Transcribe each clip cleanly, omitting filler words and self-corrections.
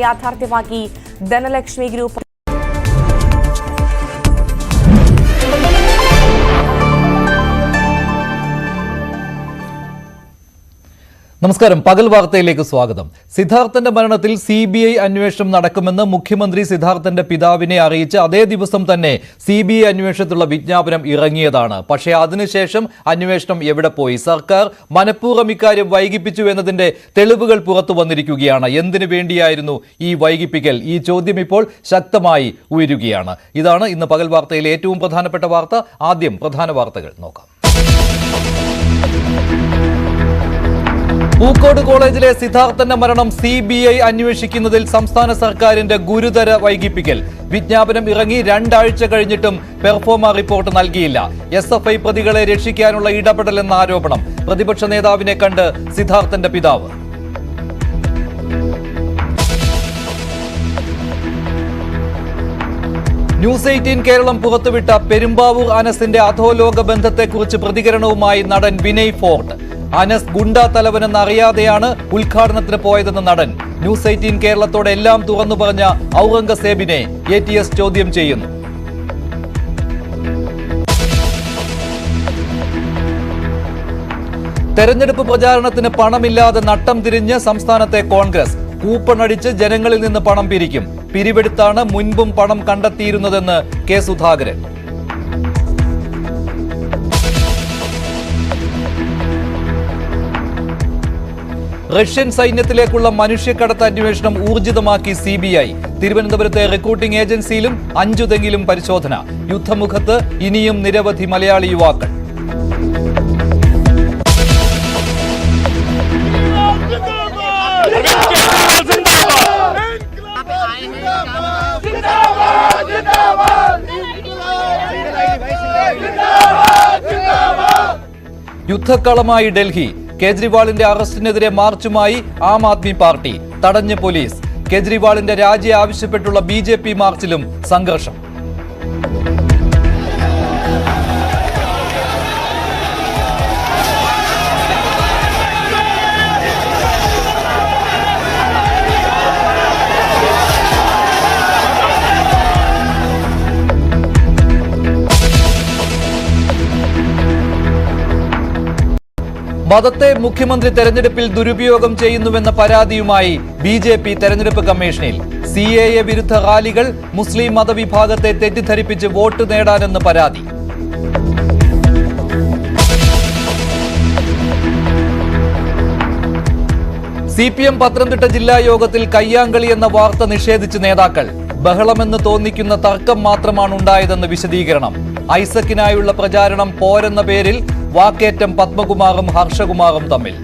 യാഥാർത്ഥ്യമാക്കി Dhanalakshmi group. നമസ്കാരം. പകൽ വാർത്തയിലേക്ക് സ്വാഗതം. സിദ്ധാർത്ഥന്റെ മരണത്തിൽ CBI അന്വേഷണം നടക്കുമെന്ന് മുഖ്യമന്ത്രി സിദ്ധാർത്ഥന്റെ പിതാവിനെ അറിയിച്ച് അതേ ദിവസം തന്നെ CBI അന്വേഷണത്തിലുള്ള വിജ്ഞാപനം ഇറങ്ങിയതാണ്. പക്ഷേ അതിനുശേഷം അന്വേഷണം എവിടെ പോയി? സർക്കാർ മനഃപൂർവ്വം ഇക്കാര്യം വൈകിപ്പിച്ചു എന്നതിന്റെ തെളിവുകൾ പുറത്തു വന്നിരിക്കുകയാണ്. എന്തിനു വേണ്ടിയായിരുന്നു ഈ വൈകിപ്പിക്കൽ? ഈ ചോദ്യം ഇപ്പോൾ ശക്തമായി ഉയരുകയാണ്. ഇതാണ് ഇന്ന് പകൽ വാർത്തയിലെ ഏറ്റവും പ്രധാനപ്പെട്ട വാർത്ത. ആദ്യം പ്രധാന വാർത്തകൾ നോക്കാം. പൂക്കോട് കോളേജിലെ സിദ്ധാർത്ഥന്റെ മരണം CBI അന്വേഷിക്കുന്നതിൽ സംസ്ഥാന സർക്കാരിന്റെ ഗുരുതര വൈകിപ്പിക്കൽ. വിജ്ഞാപനം ഇറങ്ങി 2 ആഴ്ച കഴിഞ്ഞിട്ടും പെർഫോമ റിപ്പോർട്ട് നൽകിയില്ല. SFI പ്രതികളെ രക്ഷിക്കാനുള്ള ഇടപെടലെന്ന ആരോപണം. പ്രതിപക്ഷ നേതാവിനെ കണ്ട് സിദ്ധാർത്ഥന്റെ പിതാവ്. ന്യൂസ് 18 കേരളം പുറത്തുവിട്ട പെരുമ്പാവൂർ അനസിന്റെ അധോലോക ബന്ധത്തെക്കുറിച്ച് പ്രതികരണവുമായി നടൻ വിനയ് ഫോർട്ട്. അനസ് ഗുണ്ടാ തലവനെന്ന് അറിയാതെയാണ് ഉദ്ഘാടനത്തിന് പോയതെന്ന് നടൻ. ന്യൂസ് 18 കേരളത്തോടെ എല്ലാം തുറന്നു പറഞ്ഞ ഔറംഗസേബിനെ ATS ചോദ്യം ചെയ്യുന്നു. തെരഞ്ഞെടുപ്പ് പ്രചാരണത്തിന് പണമില്ലാതെ നട്ടം തിരിഞ്ഞ് സംസ്ഥാനത്തെ കോൺഗ്രസ്. കൂപ്പൺ അടിച്ച് ജനങ്ങളിൽ നിന്ന് പണം പിരിക്കും. പിരിവെടുത്താണ് മുൻപും പണം കണ്ടെത്തിയിരുന്നതെന്ന് കെ സുധാകരൻ. റഷ്യൻ സൈന്യത്തിലേക്കുള്ള മനുഷ്യക്കടത്ത് അന്വേഷണം ഊർജിതമാക്കി CBI. തിരുവനന്തപുരത്തെ റിക്രൂട്ടിംഗ് ഏജൻസിയിലും 5 തെങ്ങിലും പരിശോധന. യുദ്ധമുഖത്ത് ഇനിയും നിരവധി മലയാളി യുവാക്കൾ. യുദ്ധക്കളമായി ഡൽഹി. കേജ്രിവാളിന്റെ അറസ്റ്റിനെതിരെ മാർച്ചുമായി ആം ആദ്മി പാർട്ടി. തടഞ്ഞ് പോലീസ്. കേജ്രിവാളിന്റെ രാജി ആവശ്യപ്പെട്ടുള്ള BJP മാർച്ചിലും സംഘർഷം. മതത്തെ മുഖ്യമന്ത്രി തെരഞ്ഞെടുപ്പിൽ ദുരുപയോഗം ചെയ്യുന്നുവെന്ന പരാതിയുമായി BJP തെരഞ്ഞെടുപ്പ് കമ്മീഷനിൽ. CAA വിരുദ്ധ റാലികൾ മുസ്ലിം മതവിഭാഗത്തെ തെറ്റിദ്ധരിപ്പിച്ച് വോട്ട് നേടാനെന്ന് പരാതി. CPM പത്തനംതിട്ട ജില്ലാ യോഗത്തിൽ കയ്യാങ്കളി എന്ന വാർത്ത നിഷേധിച്ച് നേതാക്കൾ. ബഹളമെന്ന് തോന്നിക്കുന്ന തർക്കം മാത്രമാണ് ഉണ്ടായതെന്ന് വിശദീകരണം. ഐസക്കിനായുള്ള പ്രചാരണം പോരെന്ന പേരിൽ വാക്കേറ്റം പത്മകുമാറും ഹർഷകുമാറും തമ്മിൽ.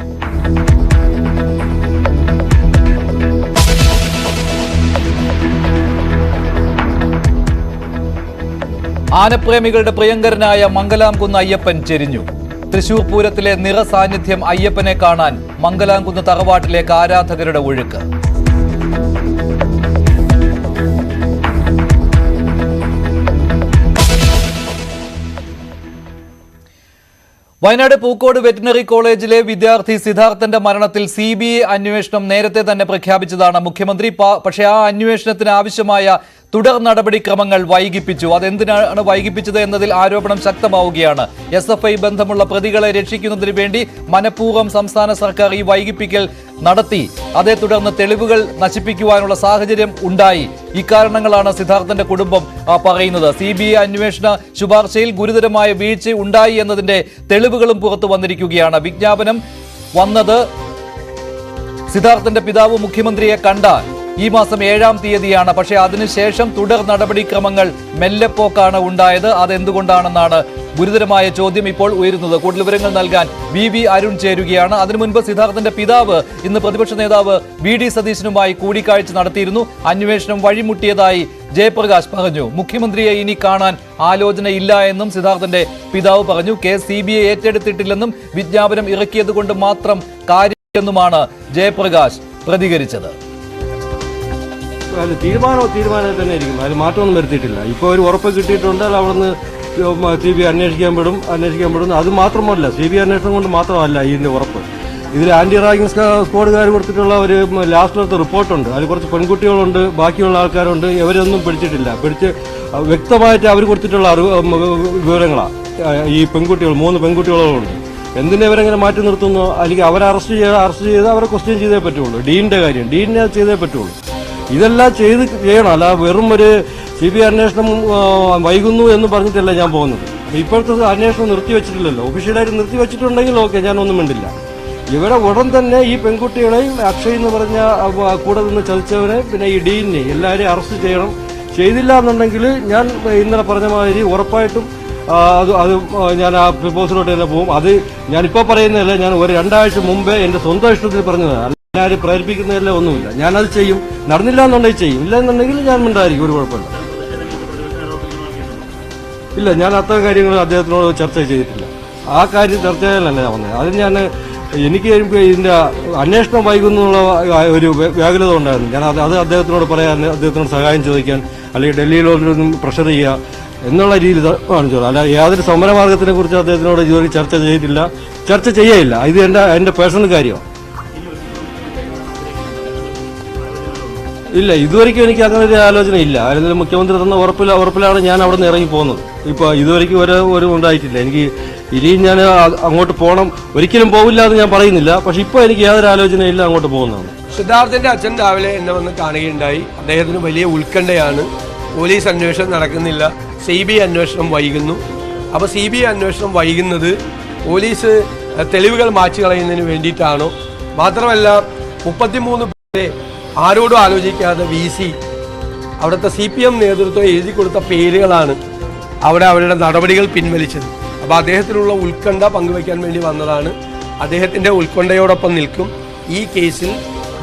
ആനപ്രേമികളുടെ പ്രിയങ്കരനായ മംഗലാംകുന്ന് അയ്യപ്പൻ ചെരിഞ്ഞു. തൃശൂർ പൂരത്തിലെ നിറസാന്നിധ്യം അയ്യപ്പനെ കാണാൻ മംഗലാംകുന്ന് തറവാട്ടിലേക്ക് ആരാധകരുടെ ഒഴുക്ക്. വയനാട് പൂക്കോട് വെറ്റിനറി കോളേജിലെ വിദ്യാർത്ഥി സിദ്ധാർത്ഥന്റെ മരണത്തിൽ CBI അന്വേഷണം നേരത്തെ തന്നെ പ്രഖ്യാപിച്ചതാണ് മുഖ്യമന്ത്രി. പക്ഷേ ആ അന്വേഷണത്തിന് ആവശ്യമായ തുടർ നടപടിക്രമങ്ങൾ വൈകിപ്പിച്ചു. അതെന്തിനാണ് വൈകിപ്പിച്ചത് എന്നതിൽ ആരോപണം ശക്തമാവുകയാണ്. SFI ബന്ധമുള്ള പ്രതികളെ രക്ഷിക്കുന്നതിന് വേണ്ടി മനഃപൂർവ്വം സംസ്ഥാന സർക്കാർ ഈ വൈകിപ്പിക്കൽ നടത്തി. അതേ തുടർന്ന് തെളിവുകൾ നശിപ്പിക്കുവാനുള്ള സാഹചര്യം ഉണ്ടായി. ഇക്കാരണങ്ങളാണ് സിദ്ധാർത്ഥന്റെ കുടുംബം പറയുന്നത്. CBI അന്വേഷണ ശുപാർശയിൽ ഗുരുതരമായ വീഴ്ച ഉണ്ടായി എന്നതിന്റെ തെളിവുകളും പുറത്തു വന്നിരിക്കുകയാണ്. വിജ്ഞാപനം വന്നത് സിദ്ധാർത്ഥന്റെ പിതാവ് മുഖ്യമന്ത്രിയെ കണ്ട ഈ മാസം 7-ാം തീയതിയാണ്. പക്ഷേ അതിനുശേഷം തുടർ നടപടിക്രമങ്ങൾ മെല്ലെപ്പോക്കാണ് ഉണ്ടായത്. അതെന്തുകൊണ്ടാണെന്നാണ് ഗുരുതരമായ ചോദ്യം ഇപ്പോൾ ഉയരുന്നത്. കൂടുതൽ വിവരങ്ങൾ നൽകാൻ VV അരുൺ ചേരുകയാണ്. അതിനു മുൻപ് സിദ്ധാർത്ഥന്റെ പിതാവ് ഇന്ന് പ്രതിപക്ഷ നേതാവ് VD സതീശനുമായി കൂടിക്കാഴ്ച നടത്തിയിരുന്നു. അന്വേഷണം വഴിമുട്ടിയതായി ജയപ്രകാശ് പറഞ്ഞു. മുഖ്യമന്ത്രിയെ ഇനി കാണാൻ ആലോചനയില്ല എന്നും സിദ്ധാർത്ഥന്റെ പിതാവ് പറഞ്ഞു. കേസ് CBI ഏറ്റെടുത്തിട്ടില്ലെന്നും വിജ്ഞാപനം ഇറക്കിയത് കൊണ്ട് മാത്രം കാര്യമെന്നുമാണ് ജയപ്രകാശ് പ്രതികരിച്ചത്. തീരുമാനം തന്നെ ആയിരിക്കും. അതിൽ മാറ്റമൊന്നും വരുത്തിയിട്ടില്ല. ഇപ്പോൾ ഒരു ഉറപ്പ് കിട്ടിയിട്ടുണ്ട്. അവിടുന്ന് CBI അന്വേഷിക്കാൻ പെടും. അത് മാത്രമല്ല, CBI അന്വേഷണം കൊണ്ട് മാത്രമല്ല ഇതിന്റെ ഉറപ്പ്. ഇതിൽ ആന്റി റാഗിംഗ് സ്ക്വാഡുകാർ കൊടുത്തിട്ടുള്ള ഒരു ലാസ്റ്റിലത്തെ റിപ്പോർട്ടുണ്ട്. അതിൽ കുറച്ച് പെൺകുട്ടികളുണ്ട്, ബാക്കിയുള്ള ആൾക്കാരുണ്ട്. ഇവരൊന്നും പിടിച്ചിട്ടില്ല. വ്യക്തമായിട്ട് അവർ കൊടുത്തിട്ടുള്ള വിവരങ്ങളാണ്. ഈ പെൺകുട്ടികൾ 3 പെൺകുട്ടികളുണ്ട്. എന്തിനെ ഇവരെങ്ങനെ മാറ്റി നിർത്തുന്നു? അല്ലെങ്കിൽ അവരെ അറസ്റ്റ് ചെയ്ത് അവരെ ക്വസ്റ്റ്യൻ ചെയ്തേ പറ്റുള്ളൂ. ഡീനിനെ ചെയ്തേ പറ്റുള്ളൂ. ഇതെല്ലാം ചെയ്യണം. അല്ല വെറും ഒരു CBI അന്വേഷണം വൈകുന്നു എന്ന് പറഞ്ഞിട്ടല്ല ഞാൻ പോകുന്നത്. ഇപ്പോഴത്തെ അന്വേഷണം നിർത്തിവെച്ചിട്ടില്ലല്ലോ. ഒഫീഷ്യലായിട്ട് നിർത്തിവെച്ചിട്ടുണ്ടെങ്കിൽ ഓക്കെ, ഞാനൊന്നും മിണ്ടില്ല. ഇവിടെ ഉടൻ തന്നെ ഈ പെൺകുട്ടികളെയും അക്ഷയ് എന്ന് പറഞ്ഞ കൂടെ നിന്ന് ചതിച്ചവരെ പിന്നെ ഈ ഡീനിനെ എല്ലാവരെയും അറസ്റ്റ് ചെയ്യണം. ചെയ്തില്ല എന്നുണ്ടെങ്കിൽ ഞാൻ ഇന്നലെ പറഞ്ഞ മാതിരി ഉറപ്പായിട്ടും അത് ഞാൻ ആ പ്രപ്പോസലോട്ട് തന്നെ പോകും. അത് ഞാനിപ്പോൾ പറയുന്നതല്ല, ഞാൻ ഒരു 2 ആഴ്ച മുമ്പേ എൻ്റെ സ്വന്തം ഇഷ്ടത്തിൽ പറഞ്ഞതാണ്. ഞാനും പ്രേരിപ്പിക്കുന്നതല്ല, ഒന്നുമില്ല. ഞാനത് ചെയ്യും. നടന്നില്ല എന്നുണ്ടെങ്കിൽ ചെയ്യും. ഇല്ല എന്നുണ്ടെങ്കിൽ ഞാൻ മിണ്ടായിരിക്കും, ഒരു കുഴപ്പമില്ല. ഇല്ല, ഞാൻ അത്തരം കാര്യങ്ങൾ അദ്ദേഹത്തിനോട് ചർച്ച ചെയ്തിട്ടില്ല. ആ കാര്യം ചർച്ച ചെയ്യാനല്ല ഞാൻ വന്നത്. അത് എനിക്ക് ഇതിൻ്റെ അന്വേഷണം വൈകുന്നുള്ള ഒരു വ്യാകുലത ഉണ്ടായിരുന്നു. ഞാൻ അത് അദ്ദേഹത്തിനോട് പറയാൻ, അദ്ദേഹത്തിനോട് സഹായം ചോദിക്കാൻ, അല്ലെങ്കിൽ ഡൽഹിയിലൊന്നും പ്രഷർ ചെയ്യുക എന്നുള്ള രീതിയിൽ കാണിച്ചോളൂ. അല്ല യാതൊരു സമരമാർഗത്തിനെ കുറിച്ച് അദ്ദേഹത്തിനോട് ഇതുവരെ ചർച്ച ചെയ്തിട്ടില്ല, ചർച്ച ചെയ്യയില്ല. ഇത് എൻ്റെ പേഴ്സണൽ കാര്യമാണ്. ഇല്ല, ഇതുവരെയ്ക്കും എനിക്ക് അങ്ങനെ ഒരു ആലോചന ഇല്ല. അതിൽ മുഖ്യമന്ത്രി തന്ന ഉറപ്പിലാണ് ഞാൻ അവിടെ നിന്ന് ഇറങ്ങി പോകുന്നത്. ഇപ്പോൾ ഇതുവരെയ്ക്കും ഒരു ഉണ്ടായിട്ടില്ല. എനിക്ക് ഇനിയും ഞാൻ അങ്ങോട്ട് പോകണം, ഒരിക്കലും പോവില്ല എന്ന് ഞാൻ പറയുന്നില്ല. പക്ഷെ ഇപ്പോൾ എനിക്ക് യാതൊരു ആലോചനയില്ല അങ്ങോട്ട് പോകുന്നതാണ്. സിദ്ധാർത്ഥിന്റെ അച്ഛൻ രാവിലെ എന്നെ വന്ന് കാണുകയുണ്ടായി. അദ്ദേഹത്തിന് വലിയ ഉത്കണ്ഠയാണ്. പോലീസ് അന്വേഷണം നടക്കുന്നില്ല, CBI അന്വേഷണം വൈകുന്നു. അപ്പോൾ CBI അന്വേഷണം വൈകുന്നത് പോലീസ് തെളിവുകൾ മാറ്റി കളയുന്നതിന് വേണ്ടിയിട്ടാണോ? മാത്രമല്ല 33 പേരെ ആരോടും ആലോചിക്കാതെ VC അവിടുത്തെ CPM നേതൃത്വം എഴുതി കൊടുത്ത പേരുകളാണ് അവരുടെ നടപടികൾ പിൻവലിച്ചത്. അപ്പോൾ അദ്ദേഹത്തിനുള്ള ഉത്കണ്ഠ പങ്കുവയ്ക്കാൻ വേണ്ടി വന്നതാണ്. അദ്ദേഹത്തിൻ്റെ ഉത്കണ്ഠയോടൊപ്പം നിൽക്കും. ഈ കേസിൽ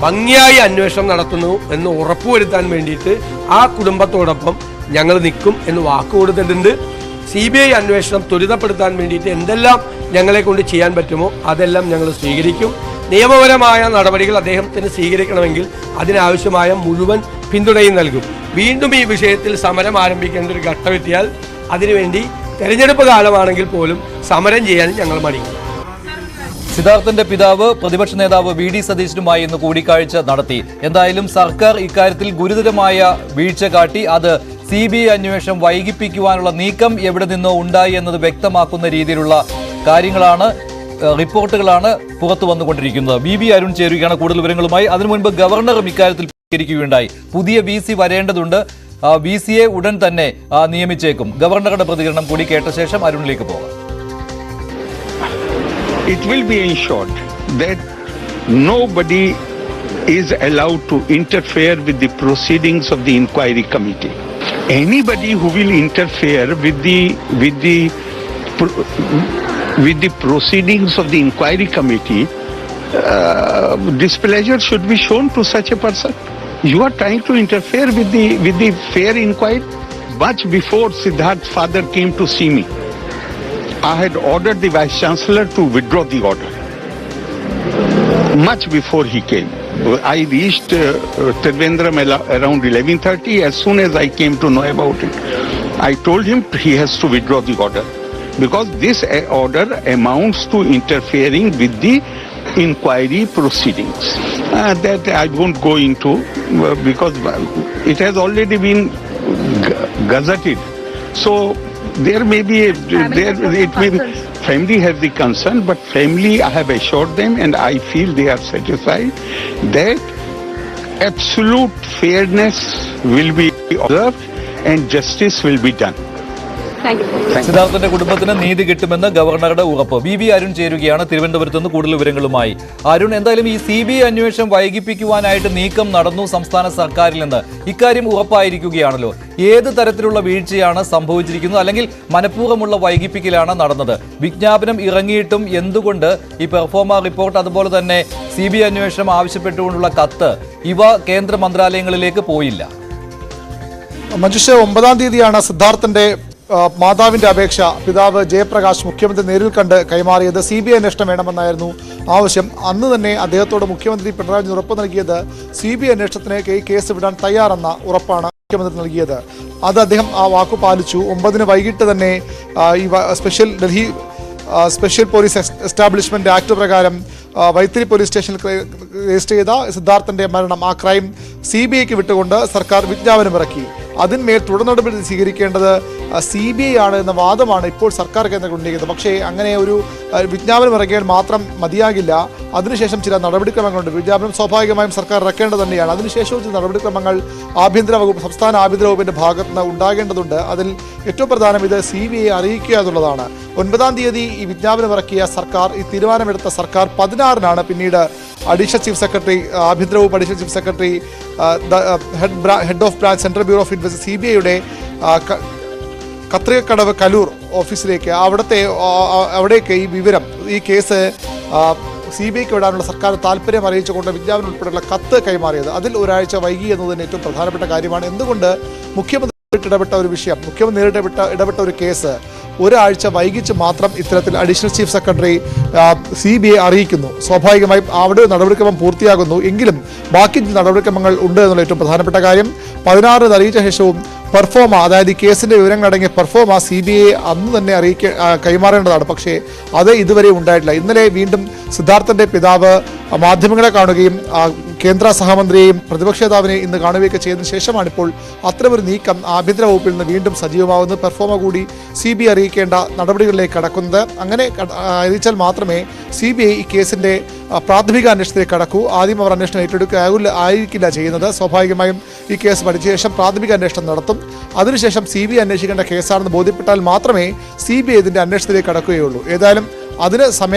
ഭംഗിയായി അന്വേഷണം നടത്തുന്നു എന്ന് ഉറപ്പുവരുത്താൻ വേണ്ടിയിട്ട് ആ കുടുംബത്തോടൊപ്പം ഞങ്ങൾ നിൽക്കും എന്ന് വാക്കുകൊടുത്തിട്ടുണ്ട്. CBI അന്വേഷണം ത്വരിതപ്പെടുത്താൻ വേണ്ടിയിട്ട് എന്തെല്ലാം ഞങ്ങളെ കൊണ്ട് ചെയ്യാൻ പറ്റുമോ അതെല്ലാം ഞങ്ങൾ സ്വീകരിക്കും. നിയമപരമായ നടപടികൾ അദ്ദേഹത്തിന് സ്വീകരിക്കണമെങ്കിൽ അതിനാവശ്യമായ മുഴുവൻ പിന്തുണയും നൽകും. വീണ്ടും ഈ വിഷയത്തിൽ സമരം ആരംഭിക്കേണ്ട ഒരു ഘട്ടമെത്തിയാൽ അതിനുവേണ്ടി തെരഞ്ഞെടുപ്പ് കാലമാണെങ്കിൽ പോലും സമരം ചെയ്യാൻ ഞങ്ങൾ മടിക്കും. സിദ്ധാർത്ഥന്റെ പിതാവ് പ്രതിപക്ഷ നേതാവ് VD സതീശനുമായി ഇന്ന് കൂടിക്കാഴ്ച നടത്തി. എന്തായാലും സർക്കാർ ഇക്കാര്യത്തിൽ ഗുരുതരമായ വീഴ്ച കാട്ടി. അത് CBI അന്വേഷണം വൈകിപ്പിക്കുവാനുള്ള നീക്കം എവിടെ നിന്നോ ഉണ്ടായി എന്നത് വ്യക്തമാക്കുന്ന രീതിയിലുള്ള കാര്യങ്ങളാണ്, റിപ്പോർട്ടുകളാണ് പുറത്തു വന്നുകൊണ്ടിരിക്കുന്നത്. BB അരുൺ ചേരുകയാണ് കൂടുതൽ വിവരങ്ങളുമായി. അതിനു മുൻപ് ഗവർണറും ഇക്കാര്യത്തിൽ പ്രതികരിക്കുകയുണ്ടായി. പുതിയ VC വരേണ്ടതുണ്ട്, VCയെ ഉടൻ തന്നെ നിയമിച്ചേക്കും. ഗവർണറുടെ പ്രതികരണം കൂടി കേട്ട ശേഷം അരുണിലേക്ക് പോകാം. It will be ensured that nobody is allowed to interfere with the proceedings of the inquiry committee. Anybody who will interfere with the proceedings of the inquiry committee, displeasure should be shown to such a person. You are trying to interfere with the fair inquiry. Much before Siddharth's father came to see me, I had ordered the Vice Chancellor to withdraw the order. Much before he came. I reached Trivandrum around 11:30. As soon as I came to know about it, I told him he has to withdraw the order. Because this order amounts to interfering with the inquiry proceedings. That I won't go into because it has already been gazetted. So there may be family has the concern, but family I have assured them and I feel they are satisfied that absolute fairness will be observed and justice will be done. സിദ്ധാർത്ഥന്റെ കുടുംബത്തിന് നീതി കിട്ടുമെന്ന് ഗവർണറുടെ ഉറപ്പ്. BB Arun ചേരുകയാണ് തിരുവനന്തപുരത്ത് നിന്ന് കൂടുതൽ വിവരങ്ങളുമായി. അരുൺ, എന്തായാലും ഈ CBI അന്വേഷണം വൈകിപ്പിക്കുവാനായിട്ട് നീക്കം നടന്നു സംസ്ഥാന സർക്കാരിൽ നിന്ന്. ഇക്കാര്യം ഉറപ്പായിരിക്കുകയാണല്ലോ. ഏത് തരത്തിലുള്ള വീഴ്ചയാണ് സംഭവിച്ചിരിക്കുന്നത്, അല്ലെങ്കിൽ മനഃപൂർവ്വമുള്ള വൈകിപ്പിക്കലാണ് നടന്നത്? വിജ്ഞാപനം ഇറങ്ങിയിട്ടും എന്തുകൊണ്ട് ഈ പെർഫോമ റിപ്പോർട്ട്, അതുപോലെ തന്നെ CBI അന്വേഷണം ആവശ്യപ്പെട്ടുകൊണ്ടുള്ള കത്ത്, ഇവ കേന്ദ്ര മന്ത്രാലയങ്ങളിലേക്ക് പോയില്ല? മഞ്ജുഷ, 9-ാം തീയതിയാണ് സിദ്ധാർത്ഥന്റെ മാതാവിന്റെ അപേക്ഷ പിതാവ് ജയപ്രകാശ് മുഖ്യമന്ത്രി നേരിൽ കണ്ട് കൈമാറിയത്. CBI അന്വേഷണം വേണമെന്നായിരുന്നു ആവശ്യം. അന്ന് തന്നെ അദ്ദേഹത്തോട് മുഖ്യമന്ത്രി പിണറായി വിജയൻ ഉറപ്പ് നൽകിയത് CBI അന്വേഷണത്തിന് കേസ് വിടാൻ തയ്യാറെന്ന ഉറപ്പാണ് മുഖ്യമന്ത്രി നൽകിയത്. അത് അദ്ദേഹം ആ വാക്കു പാലിച്ചു. 9-ന് വൈകിട്ട് തന്നെ ഈ Delhi special police establishment act പ്രകാരം വൈത്തിരി പോലീസ് സ്റ്റേഷനിൽ രജിസ്റ്റർ ചെയ്ത സിദ്ധാർത്ഥന്റെ മരണം, ആ ക്രൈം CBIക്ക് വിട്ടുകൊണ്ട് സർക്കാർ വിജ്ഞാപനമിറക്കി. അതിന്മേൽ തുടർ നടപടി സ്വീകരിക്കേണ്ടത് CBI ആണ് എന്ന വാദമാണ് ഇപ്പോൾ സർക്കാർ കേന്ദ്രങ്ങൾ ഉന്നയിക്കുന്നത്. പക്ഷേ അങ്ങനെ ഒരു വിജ്ഞാപനം ഇറക്കിയാൽ മാത്രം മതിയാകില്ല. അതിനുശേഷം ചില നടപടിക്രമങ്ങളുണ്ട്. വിജ്ഞാപനം സ്വാഭാവികമായും സർക്കാർ ഇറക്കേണ്ടത് തന്നെയാണ്. അതിനുശേഷവും ചില നടപടിക്രമങ്ങൾ സംസ്ഥാന ആഭ്യന്തര വകുപ്പിന്റെ ഭാഗത്ത് നിന്ന് ഉണ്ടാകേണ്ടതുണ്ട്. അതിൽ ഏറ്റവും പ്രധാനം ഇത് CBI അറിയിക്കുക എന്നുള്ളതാണ്. 9-ാം തീയതി ഈ വിജ്ഞാപനം ഇറക്കിയ സർക്കാർ, ഈ തീരുമാനമെടുത്ത സർക്കാർ 16-നാണ് പിന്നീട് അഡീഷണൽ ചീഫ് സെക്രട്ടറി, ആഭ്യന്തര വകുപ്പ് additional chief secretary, head of branch, central bureau of investigation CBIയുടെ കത്രികക്കടവ് കലൂർ ഓഫീസിലേക്ക് അവിടേക്ക് ഈ വിവരം, ഈ കേസ് CBIക്ക് വിടാനുള്ള സർക്കാർ താല്പര്യം അറിയിച്ചുകൊണ്ട് വിജ്ഞാപനം ഉൾപ്പെടെയുള്ള കത്ത് കൈമാറിയത്. അതിൽ ഒരാഴ്ച വൈകി എന്നതിന് ഏറ്റവും പ്രധാനപ്പെട്ട കാര്യമാണ്. എന്തുകൊണ്ട് മുഖ്യമന്ത്രി ഇടപെട്ട ഒരു വിഷയം, മുഖ്യമന്ത്രി ഇടപെട്ട ഒരു കേസ് ഒരാഴ്ച വൈകിച്ച് മാത്രം ഇത്തരത്തിൽ അഡീഷണൽ ചീഫ് സെക്രട്ടറി CBI അറിയിക്കുന്നു? സ്വാഭാവികമായും അവിടെ നടപടിക്രമം പൂർത്തിയാകുന്നു. എങ്കിലും ബാക്കി നടപടിക്രമങ്ങൾ ഉണ്ട് എന്നുള്ള ഏറ്റവും പ്രധാനപ്പെട്ട കാര്യം. 16 അറിയിച്ച ശേഷവും പെർഫോമ, അതായത് ഈ കേസിന്റെ വിവരങ്ങളടങ്ങിയ പെർഫോമ CBI അന്ന് തന്നെ കൈമാറേണ്ടതാണ്. പക്ഷേ അത് ഇതുവരെ ഉണ്ടായിട്ടില്ല. ഇന്നലെ വീണ്ടും സിദ്ധാർത്ഥന്റെ പിതാവ് മാധ്യമങ്ങളെ കാണുകയും കേന്ദ്ര സഹമന്ത്രിയെയും പ്രതിപക്ഷ നേതാവിനെയും ഇന്ന് കാണുകയൊക്കെ ചെയ്തതിനു ശേഷമാണിപ്പോൾ അത്തരമൊരു നീക്കം ആഭ്യന്തര വകുപ്പിൽ നിന്ന് വീണ്ടും സജീവമാകുന്നത്. പെർഫോമ കൂടി CBI അറിയിക്കേണ്ട നടപടികളിലേക്ക് കടക്കുന്നത്. അങ്ങനെ അറിയിച്ചാൽ മാത്രമേ CBI ഈ കേസിന്റെ പ്രാഥമിക അന്വേഷണത്തിലേക്ക് കടക്കൂ. ആദ്യം അവർ അന്വേഷണം ആയിരിക്കില്ല ചെയ്യുന്നത്. സ്വാഭാവികമായും ഈ കേസ് പഠിച്ച ശേഷം പ്രാഥമിക അന്വേഷണം നടത്തും. അതിനുശേഷം CBI അന്വേഷിക്കേണ്ട കേസാണെന്ന് ബോധ്യപ്പെട്ടാൽ മാത്രമേ CBI ഇതിന്റെ അന്വേഷണത്തിലേക്ക് കടക്കുകയുള്ളൂ. ഏതായാലും അതിന്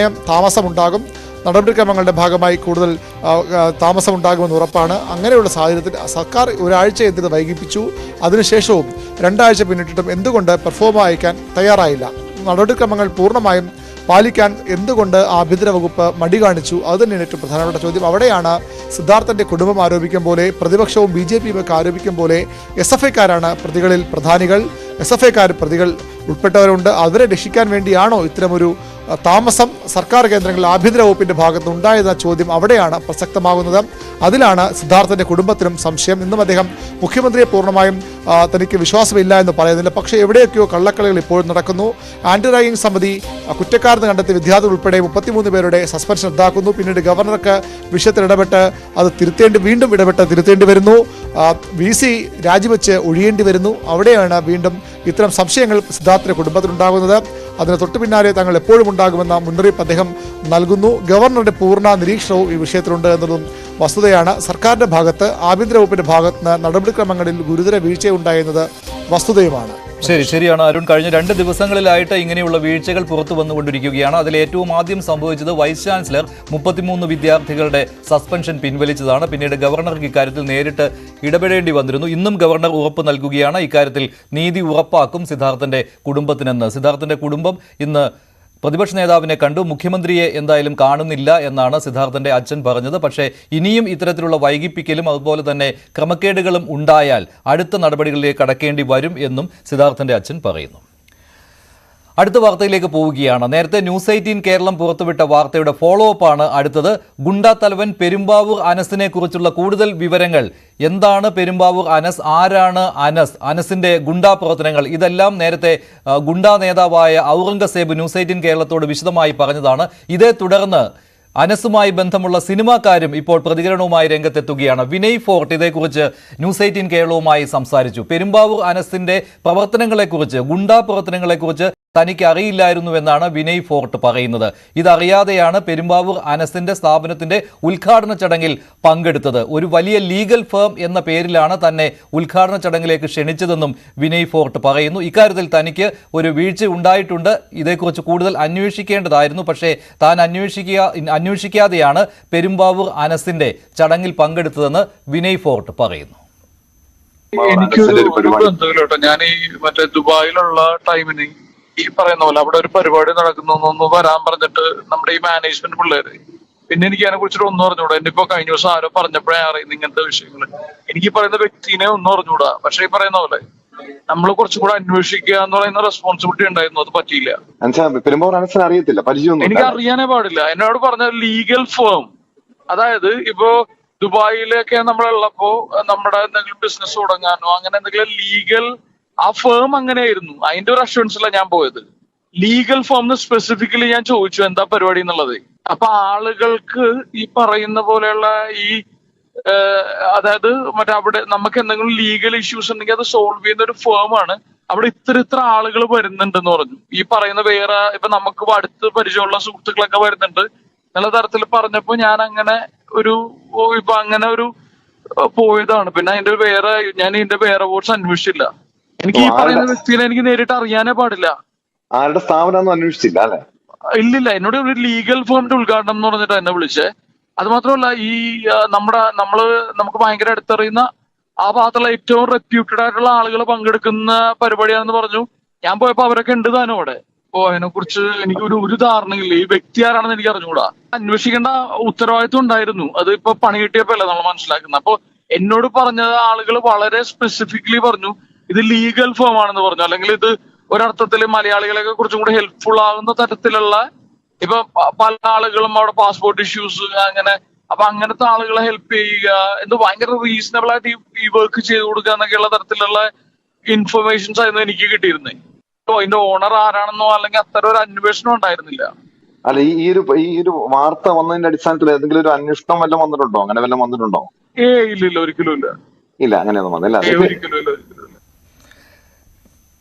താമസമുണ്ടാകും. നടപടിക്രമങ്ങളുടെ ഭാഗമായി കൂടുതൽ താമസമുണ്ടാകുമെന്ന് ഉറപ്പാണ്. അങ്ങനെയുള്ള സാഹചര്യത്തിൽ സർക്കാർ ഒരാഴ്ച എന്തിന് വൈകിപ്പിച്ചു? അതിനുശേഷവും 2 ആഴ്ച പിന്നിട്ടിട്ടും എന്തുകൊണ്ട് പെർഫോമ അയക്കാൻ തയ്യാറായില്ല? നടപടിക്രമങ്ങൾ പൂർണ്ണമായും പാലിക്കാൻ എന്തുകൊണ്ട് ആഭ്യന്തര വകുപ്പ് മടി കാണിച്ചു? അത് തന്നെയാണ് ഏറ്റവും പ്രധാനപ്പെട്ട ചോദ്യം. അവിടെയാണ് സിദ്ധാർത്ഥന്റെ കുടുംബം ആരോപിക്കും പോലെ, പ്രതിപക്ഷവും BJPയും ഒക്കെ ആരോപിക്കും പോലെ SFIക്കാരാണ് പ്രതികളിൽ പ്രധാനികൾ, SFIക്കാർ പ്രതികൾ ഉൾപ്പെട്ടവരുണ്ട്. അവരെ രക്ഷിക്കാൻ വേണ്ടിയാണോ ഇത്തരമൊരു താമസം സർക്കാർ കേന്ദ്രങ്ങളിൽ ആഭ്യന്തര വകുപ്പിന്റെ ഭാഗത്ത് ഉണ്ടായെന്ന ചോദ്യം അവിടെയാണ് പ്രസക്തമാകുന്നത്. അതിലാണ് സിദ്ധാർത്ഥന്റെ കുടുംബത്തിനും സംശയം. ഇന്നും അദ്ദേഹം മുഖ്യമന്ത്രിയെ പൂർണ്ണമായും തനിക്ക് വിശ്വാസമില്ല എന്ന് പറയുന്നില്ല. പക്ഷേ എവിടെയൊക്കെയോ കള്ളക്കളികൾ ഇപ്പോഴും നടക്കുന്നു. ആന്റി റാഗിംഗ് സമിതി കുറ്റക്കാരെന്ന് കണ്ടെത്തിയ വിദ്യാർത്ഥികൾ ഉൾപ്പെടെ 33 പേരുടെ സസ്പെൻഷൻ റദ്ദാക്കുന്നു. പിന്നീട് ഗവർണർക്ക് വിഷയത്തിൽ വീണ്ടും ഇടപെട്ട് തിരുത്തേണ്ടി വരുന്നു. VC രാജിവെച്ച് ഒഴിയേണ്ടി വരുന്നു. അവിടെയാണ് വീണ്ടും ഇത്തരം സംശയങ്ങൾ സിദ്ധാർത്ഥന്റെ കുടുംബത്തിനുണ്ടാകുന്നത്. അതിന് തൊട്ടു പിന്നാലെ തങ്ങൾ എപ്പോഴും ഉണ്ടാകുമെന്ന മുന്നറിയിപ്പ് അദ്ദേഹം നൽകുന്നു. ഗവർണറുടെ പൂർണ്ണ നിരീക്ഷണവും ഈ വിഷയത്തിലുണ്ട് എന്നതും വസ്തുതയാണ്. സർക്കാരിന്റെ ഭാഗത്ത്, ആഭ്യന്തര വകുപ്പിന്റെ ഭാഗത്ത് നിന്ന് നടപടിക്രമങ്ങളിൽ ഗുരുതര വീഴ്ചയുണ്ടായെന്നത് വസ്തുതയുമാണ്. ശരിയാണ് അരുൺ. കഴിഞ്ഞ 2 ദിവസങ്ങളിലായിട്ട് ഇങ്ങനെയുള്ള വീഴ്ചകൾ പുറത്തു വന്നുകൊണ്ടിരിക്കുകയാണ്. അതിൽ ഏറ്റവും ആദ്യം സംഭവിച്ചത് വൈസ് ചാൻസലർ 33 വിദ്യാർത്ഥികളുടെ സസ്പെൻഷൻ പിൻവലിച്ചതാണ്. പിന്നീട് ഗവർണർക്ക് ഇക്കാര്യത്തിൽ നേരിട്ട് ഇടപെടേണ്ടി വന്നിരുന്നു. ഇന്നും ഗവർണർ ഉറപ്പ് നൽകുകയാണ് ഇക്കാര്യത്തിൽ നീതി ഉറപ്പാക്കും സിദ്ധാർത്ഥന്റെ കുടുംബത്തിനെന്ന്. സിദ്ധാർത്ഥന്റെ കുടുംബം ഇന്ന് പ്രതിപക്ഷ നേതാവിനെ കണ്ടു. മുഖ്യമന്ത്രിയെ എന്തായാലും കാണുന്നില്ല എന്നാണ് സിദ്ധാർത്ഥന്റെ അച്ഛൻ പറഞ്ഞത്. പക്ഷേ ഇനിയും ഇത്തരത്തിലുള്ള വൈകിപ്പിക്കലും അതുപോലെ തന്നെ ക്രമക്കേടുകളും ഉണ്ടായാൽ അടുത്ത നടപടികളിലേക്ക് കടക്കേണ്ടി വരും എന്നും സിദ്ധാർത്ഥന്റെ അച്ഛൻ പറയുന്നു. അടുത്ത വാർത്തയിലേക്ക് പോവുകയാണ്. നേരത്തെ ന്യൂസ് 18 കേരളം പുറത്തുവിട്ട വാർത്തയുടെ ഫോളോ അപ്പ് ആണ് അടുത്തത്. ഗുണ്ടാ തലവൻ പെരുമ്പാവൂർ അനസിനെ കുറിച്ചുള്ള കൂടുതൽ വിവരങ്ങൾ. എന്താണ് പെരുമ്പാവൂർ അനസ്? ആരാണ് അനസ്? അനസിന്റെ ഗുണ്ടാ പ്രവർത്തനങ്ങൾ ഇതെല്ലാം നേരത്തെ ഗുണ്ടാ നേതാവായ ഔറംഗസേബ് ന്യൂസ് 18 കേരളത്തോട് വിശദമായി പറഞ്ഞതാണ്. ഇതേ തുടർന്ന് അനസുമായി ബന്ധമുള്ള സിനിമാക്കാരും ഇപ്പോൾ പ്രതികരണവുമായി രംഗത്തെത്തുകയാണ്. വിനയ് ഫോർട്ട് ഇതേക്കുറിച്ച് ന്യൂസ് 18 കേരളവുമായി സംസാരിച്ചു. പെരുമ്പാവൂർ അനസിന്റെ പ്രവർത്തനങ്ങളെക്കുറിച്ച്, ഗുണ്ടാ പ്രവർത്തനങ്ങളെക്കുറിച്ച് തനിക്ക് അറിയില്ലായിരുന്നുവെന്നാണ് വിനയ് ഫോർട്ട് പറയുന്നത്. ഇതറിയാതെയാണ് പെരുമ്പാവൂർ അനസിന്റെ സ്ഥാപനത്തിന്റെ ഉദ്ഘാടന ചടങ്ങിൽ പങ്കെടുത്തത്. ഒരു വലിയ ലീഗൽ ഫേം എന്ന പേരിലാണ് തന്നെ ഉദ്ഘാടന ചടങ്ങിലേക്ക് ക്ഷണിച്ചതെന്നും വിനയ് ഫോർട്ട് പറയുന്നു. ഇക്കാര്യത്തിൽ തനിക്ക് ഒരു വീഴ്ച ഉണ്ടായിട്ടുണ്ട്. ഇതേക്കുറിച്ച് കൂടുതൽ അന്വേഷിക്കേണ്ടതായിരുന്നു. പക്ഷേ താൻ അന്വേഷിക്കാതെയാണ് പെരുമ്പാവൂർ അനസിന്റെ ചടങ്ങിൽ പങ്കെടുത്തതെന്ന് വിനയ് ഫോർട്ട് പറയുന്നു. എനിക്കൊരു ബന്ധമില്ലോട്ടോ. ഞാൻ ഈ മറ്റേ ദുബായിലുള്ള ടൈമിന് ഈ പറയുന്ന പോലെ അവിടെ ഒരു പരിപാടി നടക്കുന്നു വരാൻ പറഞ്ഞിട്ട് നമ്മുടെ ഈ മാനേജ്മെന്റ് പിള്ളേര്, പിന്നെ എനിക്ക് അതിനെ കുറിച്ചിട്ട് ഒന്നും അറിഞ്ഞൂടാ. എന്നെ ഇപ്പൊ കഴിഞ്ഞ ദിവസം ആരോ പറഞ്ഞപ്പോഴേ അറിയുന്നത് ഇങ്ങനത്തെ വിഷയങ്ങൾ. എനിക്ക് പറയുന്ന വ്യക്തിനെ ഒന്നും അറിഞ്ഞൂടാ. പക്ഷെ ഈ പറയുന്ന പോലെ നമ്മൾ കുറച്ചും കൂടെ അന്വേഷിക്കുക എന്ന് പറയുന്ന റെസ്പോൺസിബിലിറ്റി ഉണ്ടായിരുന്നു. അത് പറ്റിയില്ല. എനിക്ക് അറിയാനേ പാടില്ല. എന്നോട് പറഞ്ഞ ലീഗൽ ഫേം, അതായത് ഇപ്പോ ദുബായിലൊക്കെ നമ്മളുള്ളപ്പോ നമ്മുടെ എന്തെങ്കിലും ബിസിനസ് തുടങ്ങാനോ അങ്ങനെ എന്തെങ്കിലും ലീഗൽ, ആ ഫേം അങ്ങനെയായിരുന്നു. അതിന്റെ ഒരു അഷ്വറൻസിലാണ് ഞാൻ പോയത്. ലീഗൽ ഫോം സ്പെസിഫിക്കലി ഞാൻ ചോദിച്ചു എന്താ പരിപാടി എന്നുള്ളത്. അപ്പൊ ആളുകൾക്ക് ഈ പറയുന്ന പോലെയുള്ള ഈ അതായത് മറ്റേ അവിടെ നമുക്ക് എന്തെങ്കിലും ലീഗൽ ഇഷ്യൂസ് ഉണ്ടെങ്കിൽ അത് സോൾവ് ചെയ്യുന്ന ഒരു ഫേമാണ്. അവിടെ ഇത്ര ആളുകൾ വരുന്നുണ്ടെന്ന് പറഞ്ഞു. ഈ പറയുന്ന വേറെ ഇപ്പൊ നമുക്ക് അടുത്ത് പരിചയമുള്ള സുഹൃത്തുക്കളൊക്കെ വരുന്നുണ്ട് നല്ല തരത്തിൽ പറഞ്ഞപ്പോ ഞാൻ അങ്ങനെ ഒരു പോയതാണ്. പിന്നെ ഞാൻ ഇതിന്റെ വേറെ വോട്ട്സ് അന്വേഷിച്ചില്ല. എനിക്ക് ഈ പറയുന്ന വ്യക്തിയെ എനിക്ക് നേരിട്ട് അറിയാനേ പാടില്ല. ആരുടെ സ്ഥാപനം അന്വേഷിച്ചില്ല അല്ലെ? ഇല്ലില്ല. എന്നോട് ഒരു ലീഗൽ ഫോമിന്റെ ഉദ്ഘാടനം എന്ന് പറഞ്ഞിട്ട് എന്നെ വിളിച്ചേ. അത് മാത്രമല്ല ഈ നമുക്ക് ഭയങ്കര അടുത്തറിയുന്ന ആ ഭാഗത്തുള്ള ഏറ്റവും റെപ്യൂട്ടഡ് ആയിട്ടുള്ള ആളുകൾ പങ്കെടുക്കുന്ന പരിപാടിയാണെന്ന് പറഞ്ഞു. ഞാൻ പോയപ്പോ അവരൊക്കെ ഉണ്ട് താനും അവിടെ. അപ്പോ അതിനെ കുറിച്ച് എനിക്ക് ഒരു ധാരണയില്ല. ഈ വ്യക്തി ആരാണെന്ന് എനിക്ക് അറിഞ്ഞുകൂടാ. അന്വേഷിക്കേണ്ട ഉത്തരവാദിത്വം ഉണ്ടായിരുന്നു. അത് ഇപ്പൊ പണി കിട്ടിയപ്പോഴല്ല നമ്മൾ മനസ്സിലാക്കുന്നത്. അപ്പൊ എന്നോട് പറഞ്ഞ ആളുകൾ വളരെ സ്പെസിഫിക്കലി പറഞ്ഞു ഇത് ലീഗൽ ഫോം ആണെന്ന് പറഞ്ഞു. അല്ലെങ്കിൽ ഇത് ഒരർത്ഥത്തിൽ മലയാളികളെ കുറച്ചും കൂടി ഹെൽപ്ഫുൾ ആകുന്ന തരത്തിലുള്ള ഇപ്പൊ പല ആളുകളും അവിടെ പാസ്പോർട്ട് ഇഷ്യൂസ് അങ്ങനെ അപ്പൊ അങ്ങനത്തെ ആളുകളെ ഹെൽപ്പ് ചെയ്യുക എന്ന് ഭയങ്കര റീസണബിൾ ആയിട്ട് ഈ വർക്ക് ചെയ്ത് കൊടുക്കുക എന്നൊക്കെയുള്ള തരത്തിലുള്ള ഇൻഫർമേഷൻസ് ആയിരുന്നു എനിക്ക് കിട്ടിയിരുന്നത്. അതിന്റെ ഓണർ ആരാണെന്നോ അല്ലെങ്കിൽ അത്തരം ഒരു അന്വേഷണം ഉണ്ടായിരുന്നില്ല. അല്ല ഈ ഒരു വാർത്ത വന്നതിന്റെ അടിസ്ഥാനത്തിൽ ഏതെങ്കിലും ഒരു അന്വേഷണം വല്ലതും വന്നിട്ടുണ്ടോ? അങ്ങനെ വല്ലതും വന്നിട്ടുണ്ടോ? ഇല്ല ഒരിക്കലും ഇല്ല. ഇല്ല, അങ്ങനെയൊന്നും വന്നില്ല. ഒരിക്കലും ഇല്ല.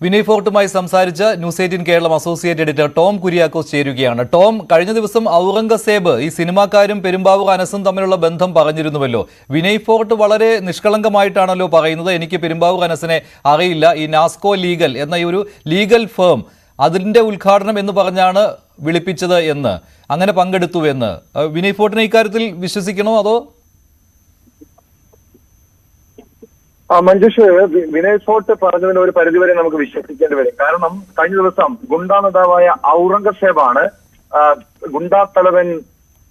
വിനയ് ഫോർട്ടുമായി സംസാരിച്ച news 18 Keralam associate editor Tom Kuriakose ചേരുകയാണ്. ടോം, കഴിഞ്ഞ ദിവസം ഔറംഗസേബ് ഈ സിനിമാക്കാരും പെരുമ്പാവൂർ അനസും തമ്മിലുള്ള ബന്ധം പറഞ്ഞിരുന്നുവല്ലോ. വിനയ് ഫോർട്ട് വളരെ നിഷ്കളങ്കമായിട്ടാണല്ലോ പറയുന്നത്, എനിക്ക് പെരുമ്പാവൂർ അനസിനെ അറിയില്ല, ഈ നാസ്കോ ലീഗൽ എന്ന ഈ ഒരു ലീഗൽ ഫേം അതിന്റെ ഉദ്ഘാടനം എന്ന് പറഞ്ഞാണ് വിളിപ്പിച്ചത് എന്ന്, അങ്ങനെ പങ്കെടുത്തു എന്ന്. വിനയ് ഫോർട്ടിനെ ഇക്കാര്യത്തിൽ വിശ്വസിക്കണോ അതോ? മഞ്ജുഷ്, വിനയ് ഫോർട്ട് പറഞ്ഞതിന് ഒരു പരിധിവരെ നമുക്ക് വിശ്വസിക്കേണ്ടി വരും. കാരണം കഴിഞ്ഞ ദിവസം ഗുണ്ടാ നേതാവായ ഔറംഗസേബാണ് ഗുണ്ടാ തലവൻ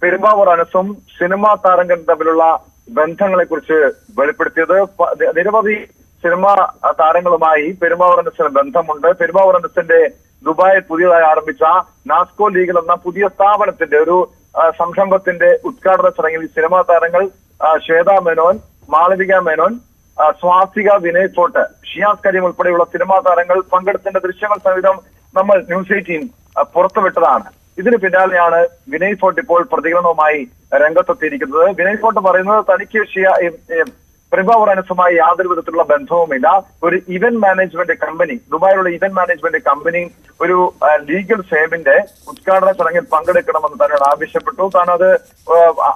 പെരുമ്പാവൂർ അനസും സിനിമാ താരങ്ങളും തമ്മിലുള്ള ബന്ധങ്ങളെ കുറിച്ച് വെളിപ്പെടുത്തിയത്. നിരവധി സിനിമാ താരങ്ങളുമായി പെരുമ്പാവൂർ അനസിന് ബന്ധമുണ്ട്. പെരുമ്പാവൂർ അനസിന്റെ ദുബായിൽ പുതിയതായി ആരംഭിച്ച നാസ്കോ ലീഗൽ എന്ന പുതിയ സ്ഥാപനത്തിന്റെ ഒരു സംരംഭത്തിന്റെ ഉദ്ഘാടന ചടങ്ങിൽ സിനിമാ താരങ്ങൾ ശ്വേതാ മേനോൻ, മാളവിക മേനോൻ, സ്വാസിക, വിനയ് ഫോർട്ട്, ഷിയാസ് കരീം ഉൾപ്പെടെയുള്ള സിനിമാ താരങ്ങൾ പങ്കെടുത്തതിന്റെ ദൃശ്യങ്ങൾ സഹിതം നമ്മൾ ന്യൂസ് 18 പുറത്തുവിട്ടതാണ്. ഇതിന് പിന്നാലെയാണ് വിനയ് ഫോർട്ട് ഇപ്പോൾ പ്രതികരണവുമായി രംഗത്തെത്തിയിരിക്കുന്നത്. വിനയ് ഫോർട്ട് പറയുന്നത് തനിക്ക് പെരുമ്പാവൂർ അനസുമായി യാതൊരു വിധത്തിലുള്ള ബന്ധവുമില്ല. ഒരു ഇവന്റ് മാനേജ്മെന്റ് കമ്പനി, ദുബായിലുള്ള ഇവന്റ് മാനേജ്മെന്റ് കമ്പനി ഒരു ലീഗൽ ഫേമിന്റെ ഉദ്ഘാടന ചടങ്ങിൽ പങ്കെടുക്കണമെന്ന് തന്നോട് ആവശ്യപ്പെട്ടു. താൻ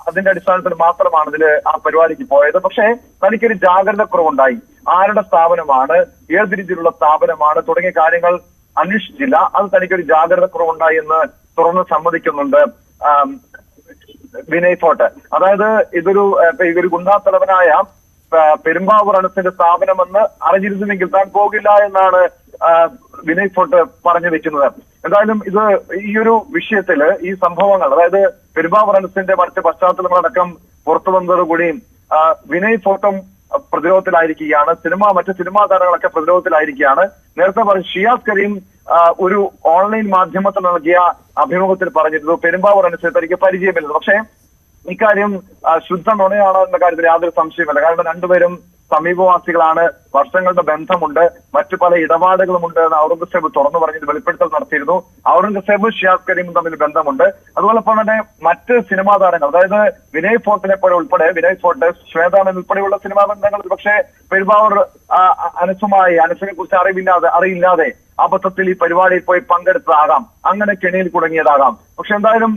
അതിന്റെ അടിസ്ഥാനത്തിൽ മാത്രമാണ് ഇതിൽ ആ പരിപാടിക്ക് പോയത്. പക്ഷേ തനിക്കൊരു ജാഗ്രത കുറവുണ്ടായി. ആരുടെ സ്ഥാപനമാണ്, ഏത് രീതിയിലുള്ള സ്ഥാപനമാണ് തുടങ്ങിയ കാര്യങ്ങൾ അന്വേഷിച്ചില്ല. അത് തനിക്കൊരു ജാഗ്രത കുറവുണ്ടായി എന്ന് തുറന്ന് സമ്മതിക്കുന്നുണ്ട് വിനയ് ഫോർട്ട്. അതായത് ഇതൊരു ഗുണ്ടാ തലവനായ പെരുമ്പാവൂർ അനസിന്റെ സ്ഥാപനമെന്ന് അറിഞ്ഞിരുന്നുവെങ്കിൽ താൻ പോകില്ല എന്നാണ് വിനയ് ഫോർട്ട് പറഞ്ഞു വെക്കുന്നത്. എന്തായാലും ഈ ഒരു വിഷയത്തില് ഈ സംഭവങ്ങൾ, അതായത് പെരുമ്പാവൂർ അനസിന്റെ മറ്റ് പശ്ചാത്തലങ്ങളടക്കം പുറത്തു വന്നതോടുകൂടി വിനയ് ഫോർട്ടും പ്രതിരോധത്തിലായിരിക്കുകയാണ്. മറ്റ് സിനിമാ താരങ്ങളൊക്കെ പ്രതിരോധത്തിലായിരിക്കുകയാണ്. നേരത്തെ പറഞ്ഞ ഷിയാസ് കരീം ഒരു ഓൺലൈൻ മാധ്യമത്തിൽ നൽകിയ അഭിമുഖത്തിൽ പറഞ്ഞിരുന്നു പെരുമ്പാവൂർ അനസിനെ തനിക്ക് പരിചയമില്ലെന്ന്. പക്ഷേ ഇക്കാര്യം ശുദ്ധ നുണയാണോ എന്ന കാര്യത്തിൽ യാതൊരു സംശയമില്ല. കാരണം രണ്ടുപേരും സമീപവാസികളാണ്, വർഷങ്ങളുടെ ബന്ധമുണ്ട്, മറ്റു പല ഇടപാടുകളുമുണ്ട് എന്ന് ഔറംഗസേബ് തുറന്നു പറഞ്ഞത് വെളിപ്പെടുത്തൽ നടത്തിയിരുന്നു. ഔറംഗസേബും ഷിയാസ് കരീമും തമ്മിൽ ബന്ധമുണ്ട്. അതുപോലൊപ്പം തന്നെ മറ്റ് സിനിമാ താരങ്ങൾ, അതായത് വിനയ് ഫോർട്ടിനെ പോലെ ഉൾപ്പെടെ വിനയ് ഫോർട്ട്, ശ്വേതാമൻ ഉൾപ്പെടെയുള്ള സിനിമാ ബന്ധങ്ങൾ പക്ഷേ പെരുമ്പാവൂർ അനസിനെ കുറിച്ച് അറിയില്ലാതെ അബദ്ധത്തിൽ ഈ പരിപാടിയിൽ പോയി പങ്കെടുത്തതാകാം, അങ്ങനെ കെണിയിൽ കുടുങ്ങിയതാകാം. പക്ഷെ എന്തായാലും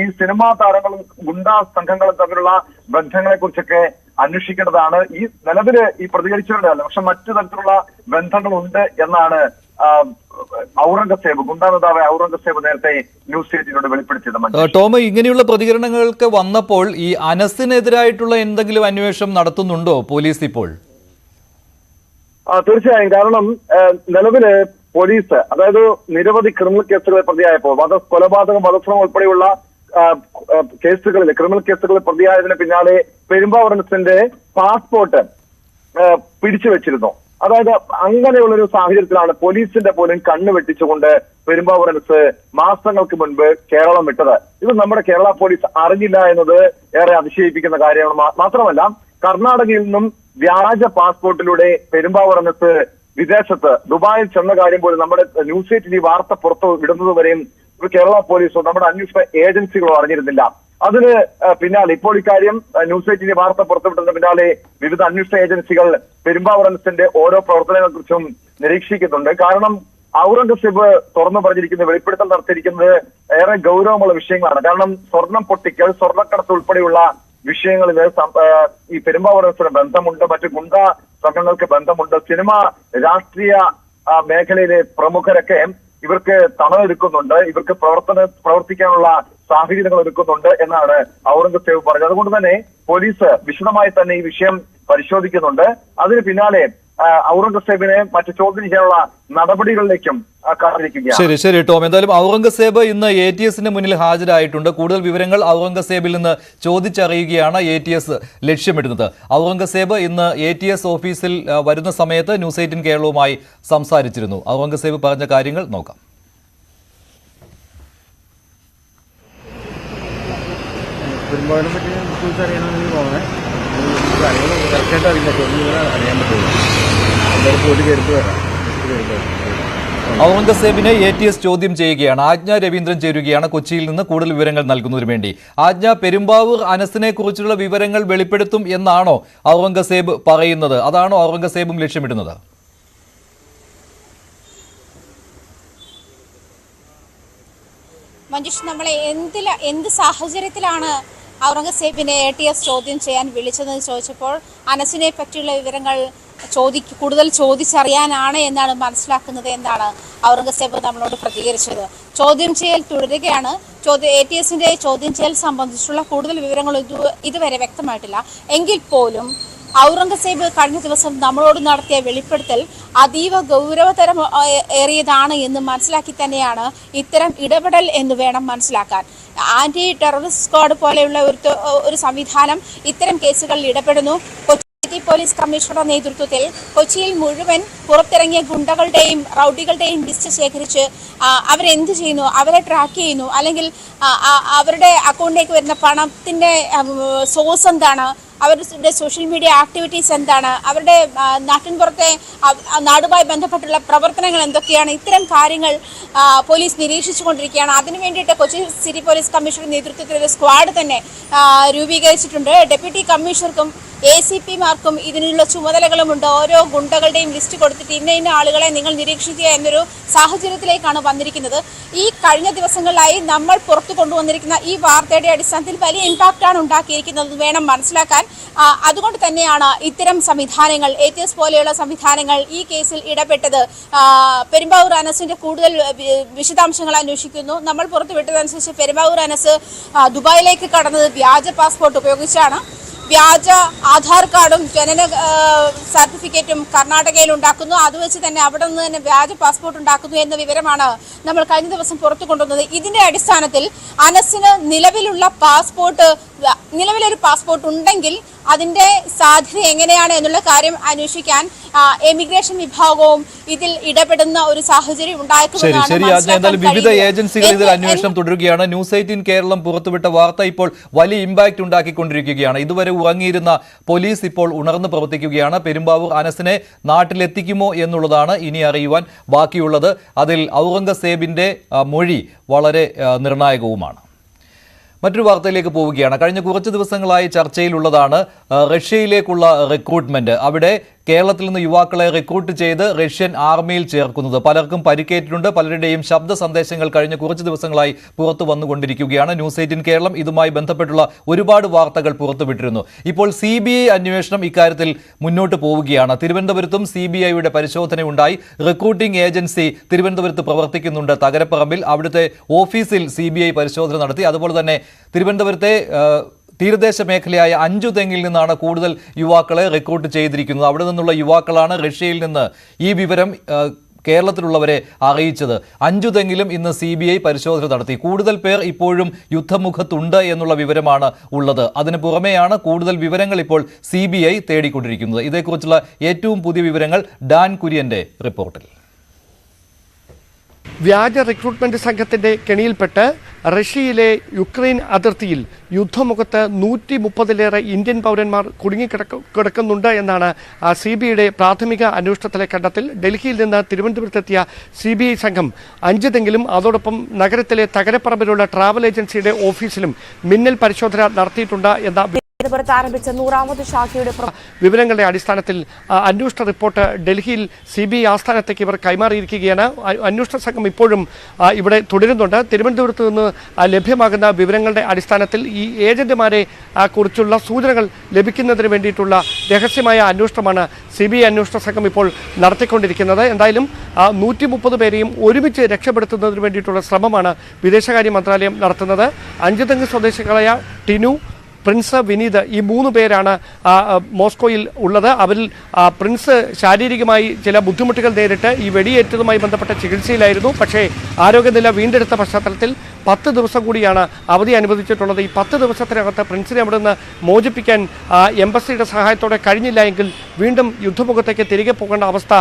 ഈ സിനിമാ താരങ്ങളും ഗുണ്ടാ സംഘങ്ങളും തമ്മിലുള്ള ബന്ധങ്ങളെ കുറിച്ചൊക്കെ അന്വേഷിക്കേണ്ടതാണ്. ഈ നിലവില് ഈ പ്രതികരിച്ചവരുടെ അല്ല, പക്ഷെ മറ്റു തരത്തിലുള്ള ബന്ധങ്ങളുണ്ട് എന്നാണ് ഗുണ്ടാ നേതാവ് ഔറംഗസേബ് നേരത്തെ ന്യൂസ് 18 വെളിപ്പെടുത്തിയത്. ടോം, ഇങ്ങനെയുള്ള പ്രതികരണങ്ങൾക്ക് വന്നപ്പോൾ ഈ അനസിനെതിരായിട്ടുള്ള എന്തെങ്കിലും അന്വേഷണം നടത്തുന്നുണ്ടോ പോലീസ് ഇപ്പോൾ? തീർച്ചയായും. കാരണം നിലവില് പോലീസ്, അതായത് നിരവധി ക്രിമിനൽ കേസുകളിൽ പ്രതിയായപ്പോൾ കൊലപാതകം, വധശ്രമം ഉൾപ്പെടെയുള്ള കേസുകളിൽ, ക്രിമിനൽ കേസുകളിൽ പ്രതിയായതിന് പിന്നാലെ പെരുമ്പാവൂർ അനസിന്റെ പാസ്പോർട്ട് പിടിച്ചു വെച്ചിരുന്നു. അതായത് അങ്ങനെയുള്ളൊരു സാഹചര്യത്തിലാണ് പോലീസിന്റെ പോലും കണ്ണു വെട്ടിച്ചുകൊണ്ട് പെരുമ്പാവൂർ അനസ് മാസങ്ങൾക്ക് മുൻപ് കേരളം വിട്ടത്. ഇത് നമ്മുടെ കേരള പോലീസ് അറിഞ്ഞില്ല എന്നത് ഏറെ അതിശയിപ്പിക്കുന്ന കാര്യമാണ്. മാത്രമല്ല കർണാടകയിൽ നിന്നും വ്യാജ പാസ്പോർട്ടിലൂടെ പെരുമ്പാവൂർ അനസ് വിദേശത്ത് ദുബായിൽ ചെന്ന കാര്യം പോലും നമ്മുടെ ന്യൂസ് 18 വാർത്ത പുറത്തു വിടുന്നത് വരെയും കേരള പോലീസോ നമ്മുടെ അന്വേഷണ ഏജൻസികളോ അറിഞ്ഞിരുന്നില്ല. അതിന് പിന്നാലെ ഇപ്പോൾ ഇക്കാര്യം ന്യൂസ് 18 വാർത്ത പുറത്തുവിട്ടതിന് പിന്നാലെ വിവിധ അന്വേഷണ ഏജൻസികൾ പെരുമ്പാവൂർ അനസിന്റെ ഓരോ പ്രവർത്തനങ്ങളെ കുറിച്ചും നിരീക്ഷിക്കുന്നുണ്ട്. കാരണം ഔറംഗസേബ് തുറന്നു പറഞ്ഞിരിക്കുന്ന വെളിപ്പെടുത്തൽ നടത്തിയിരിക്കുന്നത് ഏറെ ഗൗരവമുള്ള വിഷയങ്ങളാണ്. കാരണം സ്വർണം പൊട്ടിക്കൽ, സ്വർണ്ണക്കടത്ത് ഉൾപ്പെടെയുള്ള വിഷയങ്ങളിൽ ഈ പെരുമ്പാവൂർ അനസിന് ബന്ധമുണ്ട്, മറ്റു ഗുണ്ടാ സംഘങ്ങൾക്ക് ബന്ധമുണ്ട്, സിനിമ രാഷ്ട്രീയ മേഖലയിലെ പ്രമുഖരൊക്കെ ഇവർക്ക് തണലൊരുക്കുന്നുണ്ട്, ഇവർക്ക് പ്രവർത്തിക്കാനുള്ള സാഹചര്യങ്ങൾ ഒരുക്കുന്നുണ്ട് എന്നാണ് ഔറംഗസേബ് പറഞ്ഞത്. അതുകൊണ്ട് തന്നെ പോലീസ് വിശദമായി തന്നെ ഈ വിഷയം പരിശോധിക്കുന്നുണ്ട്. അതിന് പിന്നാലെ ഔറംഗസേബിനെ മറ്റു ചോദ്യം ചെയ്യാനുള്ള നടപടികളിലേക്കും കാത്തിരിക്കുകയാണ്. ശരി ശരി ടോം, എന്തായാലും ഔറംഗസേബ് ഇന്ന് ATSന്റെ മുന്നിൽ ഹാജരായിട്ടുണ്ട്. കൂടുതൽ വിവരങ്ങൾ ഔറംഗസേബിൽ നിന്ന് ചോദിച്ചറിയുകയാണ് ATS ലക്ഷ്യമിടുന്നത്. ഔറംഗസേബ് ഇന്ന് ATS ഓഫീസിൽ വരുന്ന സമയത്ത് ന്യൂസ് 18 കേരളവുമായി സംസാരിച്ചിരുന്നു. ഔറംഗസേബ് പറഞ്ഞ കാര്യങ്ങൾ നോക്കാം. പെരുമ്പാവൂരിനെ പറ്റി കുറിച്ച് അറിയണമെന്ന് തോന്നുന്നത് കറക്റ്റായിട്ട് അറിയില്ല, അറിയാൻ പറ്റുള്ളൂ. എന്തായാലും പോയിട്ട് കയറിട്ട് വരാം. ഔറംഗസേബിനെ ATS ചോദ്യം ചെയ്യുകയാണ്. ആജ്ഞ രവീന്ദ്രൻ ചേരുകയാണ് കൊച്ചിയിൽ നിന്ന് കൂടുതൽ വിവരങ്ങൾ നൽകുന്നതിന് വേണ്ടി. ആജ്ഞ, പെരുമ്പാവൂർ അനസിനെ കുറിച്ചുള്ള വിവരങ്ങൾ വെളിപ്പെടുത്തും എന്നാണോ ഔറംഗസേബ് പറയുന്നത്? അതാണോ ഔറംഗസേബും ലക്ഷ്യമിടുന്നത്? മഞ്ജുഷ്, നമ്മളെ എന്ത് സാഹചര്യത്തിലാണ് ഔറംഗസേബിനെ ATS ചോദ്യം ചെയ്യാൻ വിളിച്ചതെന്ന് ചോദിച്ചപ്പോൾ അനസിനെ പറ്റിയുള്ള വിവരങ്ങൾ കൂടുതൽ ചോദിച്ചറിയാനാണ് എന്നാണ് മനസ്സിലാക്കുന്നത് എന്നാണ് ഔറംഗസേബ് നമ്മളോട് പ്രതികരിച്ചത്. ചോദ്യം ചെയ്യൽ തുടരുകയാണ്. ATSന്റെ ചോദ്യം ചെയ്യൽ സംബന്ധിച്ചുള്ള കൂടുതൽ വിവരങ്ങൾ ഇതുവരെ വ്യക്തമായിട്ടില്ല. എങ്കിൽ പോലും ഔറംഗസേബ് കഴിഞ്ഞ ദിവസം നമ്മളോട് നടത്തിയ വെളിപ്പെടുത്തൽ അതീവ ഗൗരവതരം ഏറിയതാണ് എന്ന് മനസ്സിലാക്കി തന്നെയാണ് ഇത്തരം ഇടപെടൽ എന്ന് വേണം മനസ്സിലാക്കാൻ. ആന്റി ടെററിസ്റ്റ് സ്ക്വാഡ് പോലെയുള്ള ഒരു സംവിധാനം ഇത്തരം കേസുകളിൽ ഇടപെടുന്നു. സിറ്റി പോലീസ് കമ്മീഷണറുടെ നേതൃത്വത്തിൽ കൊച്ചിയിൽ മുഴുവൻ പുറത്തിറങ്ങിയ ഗുണ്ടകളുടെയും റൗഡികളുടെയും ലിസ്റ്റ് ശേഖരിച്ച് അവരെന്ത് ചെയ്യുന്നു, അവരെ ട്രാക്ക് ചെയ്യുന്നു, അല്ലെങ്കിൽ അവരുടെ അക്കൗണ്ടിലേക്ക് വരുന്ന പണത്തിന്റെ സോഴ്സ് എന്താണ്, അവരുടെ സോഷ്യൽ മീഡിയ ആക്ടിവിറ്റീസ് എന്താണ്, അവരുടെ നാട്ടിൻപുറത്തെ നാടുമായി ബന്ധപ്പെട്ടുള്ള പ്രവർത്തനങ്ങൾ എന്തൊക്കെയാണ്, ഇത്തരം കാര്യങ്ങൾ പോലീസ് നിരീക്ഷിച്ചുകൊണ്ടിരിക്കുകയാണ്. അതിനു വേണ്ടിയിട്ട് കൊച്ചി സിറ്റി പോലീസ് കമ്മീഷണറുടെ നേതൃത്വത്തിൽ ഒരു സ്ക്വാഡ് തന്നെ രൂപീകരിച്ചിട്ടുണ്ട്. ഡെപ്യൂട്ടി കമ്മീഷണർക്കും ACPമാർക്കും ഇതിനുള്ള ചുമതലകളുമുണ്ട്. ഓരോ ഗുണ്ടകളുടെയും ലിസ്റ്റ് കൊടുത്തിട്ട് ഇന്ന ആളുകളെ നിങ്ങൾ നിരീക്ഷിക്കുക എന്നൊരു സാഹചര്യത്തിലേക്കാണ് വന്നിരിക്കുന്നത്. ഈ കഴിഞ്ഞ ദിവസങ്ങളിലായി നമ്മൾ പുറത്തു കൊണ്ടുവന്നിരിക്കുന്ന ഈ വാർത്തയുടെ അടിസ്ഥാനത്തിൽ വലിയ ഇമ്പാക്റ്റാണ് ഉണ്ടാക്കിയിരിക്കുന്നത് വേണം മനസ്സിലാക്കാൻ. അതുകൊണ്ട് തന്നെയാണ് ഇത്തരം സംവിധാനങ്ങൾ, ATS പോലെയുള്ള സംവിധാനങ്ങൾ ഈ കേസിൽ ഇടപെട്ടത്. പെരുമ്പാവൂർ അനസിന്റെ കൂടുതൽ വിശദാംശങ്ങൾ അന്വേഷിക്കുന്നു. നമ്മൾ പുറത്തുവിട്ടതനുസരിച്ച് പെരുമ്പാവൂർ അനസ് ദുബായിലേക്ക് കടന്നത് വ്യാജ പാസ്പോർട്ട് ഉപയോഗിച്ചാണ്. വ്യാജ ആധാർ കാർഡും ജനന സർട്ടിഫിക്കറ്റും കർണാടകയിൽ ഉണ്ടാക്കുന്നു. അത് വെച്ച് തന്നെ അവിടെ നിന്ന് തന്നെ വ്യാജ പാസ്പോർട്ട് ഉണ്ടാക്കുന്നു എന്ന വിവരമാണ് നമ്മൾ കഴിഞ്ഞ ദിവസം പുറത്തു കൊണ്ടുവന്നത്. ഇതിന്റെ അടിസ്ഥാനത്തിൽ അനസിന് നിലവിലൊരു പാസ്പോർട്ട് ഉണ്ടെങ്കിൽ അതിന്റെ സാധ്യത എങ്ങനെയാണ് എന്നുള്ള കാര്യം അന്വേഷിക്കാൻ എമിഗ്രേഷൻ വിഭാഗവും ഇതിൽ ഇടപെടുന്ന ഒരു സാഹചര്യം ഉണ്ടായിരിക്കും. വിവിധ ഏജൻസികൾ ഇതിൽ അന്വേഷണം തുടരുകയാണ്. ന്യൂസ് 18 കേരളം പുറത്തുവിട്ട വാർത്ത ഇപ്പോൾ വലിയ ഇമ്പാക്ട് ഉണ്ടാക്കിക്കൊണ്ടിരിക്കുകയാണ്. ഇതുവരെ ഉറങ്ങിയിരുന്ന പോലീസ് ഇപ്പോൾ ഉണർന്ന് പ്രവർത്തിക്കുകയാണ്. പെരുമ്പാവൂർ അനസിനെ നാട്ടിലെത്തിക്കുമോ എന്നുള്ളതാണ് ഇനി അറിയുവാൻ ബാക്കിയുള്ളത്. അതിൽ ഔറംഗസേബിന്റെ മൊഴി വളരെ നിർണായകവുമാണ്. മറ്റൊരു വാർത്തയിലേക്ക് പോവുകയാണ്. കഴിഞ്ഞ കുറച്ച് ദിവസങ്ങളായി ചർച്ചയിലുള്ളതാണ് റഷ്യയിലേക്കുള്ള റിക്രൂട്ട്മെന്റ്. അവിടെ കേരളത്തിൽ നിന്ന് യുവാക്കളെ റിക്രൂട്ട് ചെയ്ത് റഷ്യൻ ആർമിയിൽ ചേർക്കുന്നത്. പലർക്കും പരിക്കേറ്റിട്ടുണ്ട്. പലരുടെയും ശബ്ദ സന്ദേശങ്ങൾ കഴിഞ്ഞ കുറച്ച് ദിവസങ്ങളായി പുറത്തു വന്നുകൊണ്ടിരിക്കുകയാണ്. ന്യൂസ് 18 കേരളം ഇതുമായി ബന്ധപ്പെട്ടുള്ള ഒരുപാട് വാർത്തകൾ പുറത്തുവിട്ടിരുന്നു. ഇപ്പോൾ CBI അന്വേഷണം ഇക്കാര്യത്തിൽ മുന്നോട്ട് പോവുകയാണ്. തിരുവനന്തപുരത്തും CBIയുടെ പരിശോധനയുണ്ടായി. റിക്രൂട്ടിംഗ് ഏജൻസി തിരുവനന്തപുരത്ത് പ്രവർത്തിക്കുന്നുണ്ട്, തകരപ്പറമ്പിൽ. അവിടുത്തെ ഓഫീസിൽ CBI പരിശോധന നടത്തി. അതുപോലെ തന്നെ തിരുവനന്തപുരത്തെ തീരദേശ മേഖലയായ അഞ്ചുതെങ്ങിൽ നിന്നാണ് കൂടുതൽ യുവാക്കളെ റിക്രൂട്ട് ചെയ്തിരിക്കുന്നത്. അവിടെ നിന്നുള്ള യുവാക്കളാണ് റഷ്യയിൽ നിന്ന് ഈ വിവരം കേരളത്തിലുള്ളവരെ അറിയിച്ചത്. അഞ്ചുതെങ്ങിലും ഇന്ന് CBI പരിശോധന നടത്തി. കൂടുതൽ പേർ ഇപ്പോഴും യുദ്ധമുഖത്തുണ്ട് എന്നുള്ള വിവരമാണ് ഉള്ളത്. അതിന് പുറമെയാണ് കൂടുതൽ വിവരങ്ങൾ ഇപ്പോൾ CBI തേടിക്കൊണ്ടിരിക്കുന്നത്. ഇതേക്കുറിച്ചുള്ള ഏറ്റവും പുതിയ വിവരങ്ങൾ ഡാൻ കുര്യന്റെ റിപ്പോർട്ടിൽ. വ്യാജ റിക്രൂട്ട്മെന്റ് സംഘത്തിന്റെ കെണിയിൽപ്പെട്ട് റഷ്യയിലെ യുക്രൈൻ അതിർത്തിയിൽ യുദ്ധമുഖത്ത് 130-ലേറെ ഇന്ത്യൻ പൗരന്മാർ കുടുങ്ങിക്കിടക്കുന്നുണ്ട് എന്നാണ് CBIയുടെ പ്രാഥമിക അന്വേഷണത്തിലെ കണ്ടെത്തൽ. ഡൽഹിയിൽ നിന്ന് തിരുവനന്തപുരത്തെത്തിയ CBI സംഘം 5 തെങ്കിലും അതോടൊപ്പം നഗരത്തിലെ തകരപ്പറമ്പിലുള്ള ട്രാവൽ ഏജൻസിയുടെ ഓഫീസിലും മിന്നൽ പരിശോധന നടത്തിയിട്ടുണ്ട് എന്ന ആരംഭിച്ച 100ാമത് ശാഖയുടെ വിവരങ്ങളുടെ അടിസ്ഥാനത്തിൽ അന്വേഷണ റിപ്പോർട്ട് ഡൽഹിയിൽ CBI ആസ്ഥാനത്തേക്ക് ഇവർ കൈമാറിയിരിക്കുകയാണ്. അന്വേഷണ സംഘം ഇപ്പോഴും ഇവിടെ തുടരുന്നുണ്ട്. തിരുവനന്തപുരത്ത് നിന്ന് ലഭ്യമാകുന്ന വിവരങ്ങളുടെ അടിസ്ഥാനത്തിൽ ഈ ഏജന്റുമാരെ കുറിച്ചുള്ള സൂചനകൾ ലഭിക്കുന്നതിന് വേണ്ടിയിട്ടുള്ള രഹസ്യമായ അന്വേഷണമാണ് CBI അന്വേഷണ സംഘം ഇപ്പോൾ നടത്തിക്കൊണ്ടിരിക്കുന്നത്. എന്തായാലും 130 പേരെയും ഒരുമിച്ച് രക്ഷപ്പെടുത്തുന്നതിന് വേണ്ടിയിട്ടുള്ള ശ്രമമാണ് വിദേശകാര്യ മന്ത്രാലയം നടത്തുന്നത്. 5 തെങ്ങ് സ്വദേശികളായ ടിനു, പ്രിൻസ്, വിനീത് ഈ 3 പേരാണ് മോസ്കോയിൽ ഉള്ളത്. അവരിൽ പ്രിൻസ് ശാരീരികമായി ചില ബുദ്ധിമുട്ടുകൾ നേരിട്ട് ഈ വെടിയേറ്റതുമായി ബന്ധപ്പെട്ട ചികിത്സയിലായിരുന്നു. പക്ഷേ ആരോഗ്യനില വീണ്ടെടുത്ത പശ്ചാത്തലത്തിൽ 10 ദിവസം കൂടിയാണ് അവധി അനുവദിച്ചിട്ടുള്ളത്. ഈ 10 ദിവസത്തിനകത്ത് പ്രിൻസിനെ അവിടെ നിന്ന് മോചിപ്പിക്കാൻ എംബസിയുടെ സഹായത്തോടെ കഴിഞ്ഞില്ല എങ്കിൽ വീണ്ടും യുദ്ധമുഖത്തേക്ക് തിരികെ പോകേണ്ട അവസ്ഥ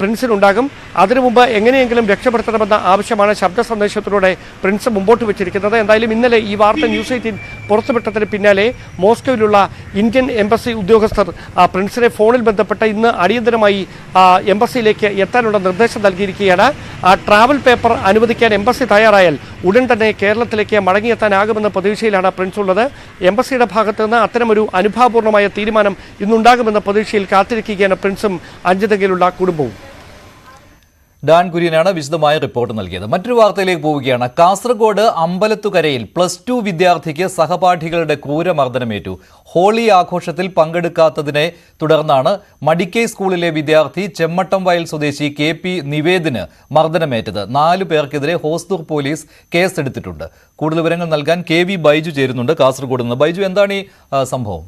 പ്രിൻസിനുണ്ടാകും. അതിനു മുമ്പ് എങ്ങനെയെങ്കിലും രക്ഷപ്പെടുത്തണമെന്ന ആവശ്യമാണ് ശബ്ദ സന്ദേശത്തിലൂടെ പ്രിൻസ് മുമ്പോട്ട് വെച്ചിരിക്കുന്നത്. എന്തായാലും ഇന്നലെ ഈ വാർത്ത ന്യൂസ് 18 പുറത്തുവിട്ടതിന് പിന്നാലെ മോസ്കോയിലുള്ള ഇന്ത്യൻ എംബസി ഉദ്യോഗസ്ഥർ പ്രിൻസിനെ ഫോണിൽ ബന്ധപ്പെട്ട് ഇന്ന് അടിയന്തരമായി എംബസിയിലേക്ക് എത്താനുള്ള നിർദ്ദേശം നൽകിയിരിക്കുകയാണ്. ട്രാവൽ പേപ്പർ അനുവദിക്കാൻ എംബസി തയ്യാറായാൽ ഉടൻ തന്നെ കേരളത്തിലേക്ക് മടങ്ങിയെത്താനാകുമെന്ന പ്രതീക്ഷയിലാണ് പ്രിൻസ് ഉള്ളത്. എംബസിയുടെ ഭാഗത്ത് നിന്ന് അത്തരമൊരു അനുഭാവപൂർണ്ണമായ തീരുമാനം ഇന്നുണ്ടാകുമെന്ന പ്രതീക്ഷയിൽ കാത്തിരിക്കുകയാണ് പ്രിൻസും 5 തെങ്ങിലുള്ള കുടുംബവും. ഡാൻ കുര്യനാണ് വിശദമായ റിപ്പോർട്ട് നൽകിയത്. മറ്റൊരു വാർത്തയിലേക്ക് പോവുകയാണ്. കാസർഗോഡ് അമ്പലത്തുകരയിൽ +2 വിദ്യാർത്ഥിക്ക് സഹപാഠികളുടെ ക്രൂരമർദ്ദനമേറ്റു. ഹോളി ആഘോഷത്തിൽ പങ്കെടുക്കാത്തതിനെ തുടർന്നാണ് മടിക്കൈ സ്കൂളിലെ വിദ്യാർത്ഥി ചെമ്മട്ടം വയൽ സ്വദേശി KP നിവേദിന് മർദ്ദനമേറ്റത്. 4 പേർക്കെതിരെ ഹോസ്ദൂർ പോലീസ് കേസെടുത്തിട്ടുണ്ട്. കൂടുതൽ വിവരങ്ങൾ നൽകാൻ KV ബൈജു ചേരുന്നുണ്ട് കാസർഗോഡ് നിന്ന്. ബൈജു, എന്താണ് ഈ സംഭവം?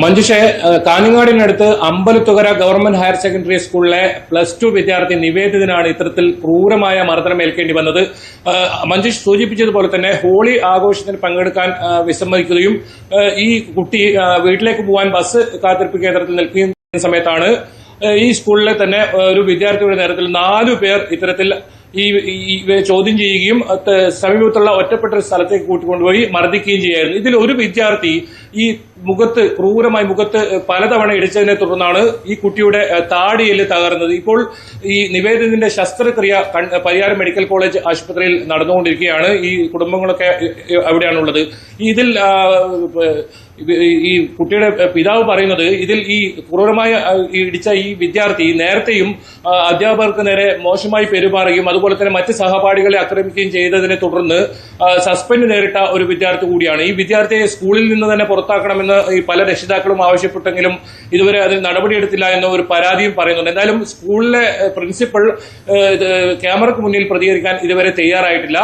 മഞ്ജുഷെ, കാഞ്ഞങ്ങാടിനടുത്ത് അമ്പലത്തുകര ഗവൺമെന്റ് ഹയർ സെക്കൻഡറി സ്കൂളിലെ +2 വിദ്യാർത്ഥി നിവേദിതനാണ് ഇത്തരത്തിൽ ക്രൂരമായ മർദ്ദനം ഏൽക്കേണ്ടി വന്നത്. മഞ്ജുഷ് സൂചിപ്പിച്ചതുപോലെ തന്നെ ഹോളി ആഘോഷത്തിന് പങ്കെടുക്കാൻ വിസമ്മതിക്കുകയും ഈ കുട്ടി വീട്ടിലേക്ക് പോകാൻ ബസ് കാത്തിരിപ്പ് കേന്ദ്രത്തിൽ നിൽക്കുന്ന സമയത്താണ് ഈ സ്കൂളിലെ തന്നെ ഒരു വിദ്യാർത്ഥിയുടെ നേതൃത്വത്തിൽ 4 പേർ ഇത്തരത്തിൽ ഈ ചോദ്യം ചെയ്യുകയും സമീപത്തുള്ള ഒറ്റപ്പെട്ട ഒരു സ്ഥലത്തേക്ക് കൂട്ടിക്കൊണ്ടുപോയി മർദ്ദിക്കുകയും ചെയ്യായിരുന്നു. ഇതിൽ ഒരു വിദ്യാർത്ഥി ഈ ക്രൂരമായി മുഖത്ത് പലതവണ ഇടിച്ചതിനെ തുടർന്നാണ് ഈ കുട്ടിയുടെ താടിയെല്ല് തകർന്നത്. ഇപ്പോൾ ഈ നിവേദിതന്റെ ശസ്ത്രക്രിയ പരിയാരം മെഡിക്കൽ കോളേജ് ആശുപത്രിയിൽ നടന്നുകൊണ്ടിരിക്കുകയാണ്. ഈ കുടുംബങ്ങളൊക്കെ അവിടെയാണുള്ളത്. ഇതിൽ ഈ കുട്ടിയുടെ പിതാവ് പറയുന്നത് ഇതിൽ ഈ ക്രൂരമായ ഇടിച്ച ഈ വിദ്യാർത്ഥി നേരത്തെയും അധ്യാപകർക്ക് നേരെ മോശമായി പെരുമാറുകയും അതുപോലെ തന്നെ മറ്റ് സഹപാഠികളെ ആക്രമിക്കുകയും ചെയ്തതിനെ തുടർന്ന് സസ്പെൻഡ് നേരിട്ട ഒരു വിദ്യാർത്ഥി കൂടിയാണ്. ഈ വിദ്യാർത്ഥിയെ സ്കൂളിൽ നിന്ന് തന്നെ പുറത്താക്കണമെന്ന് ഈ പല രക്ഷിതാക്കളും ആവശ്യപ്പെട്ടെങ്കിലും ഇതുവരെ അതിൽ നടപടിയെടുത്തില്ല എന്ന ഒരു പരാതിയും പറയുന്നുണ്ട്. എന്തായാലും സ്കൂളിലെ പ്രിൻസിപ്പൽ ക്യാമറയ്ക്ക് മുന്നിൽ പ്രതികരിക്കാൻ ഇതുവരെ തയ്യാറായിട്ടില്ല.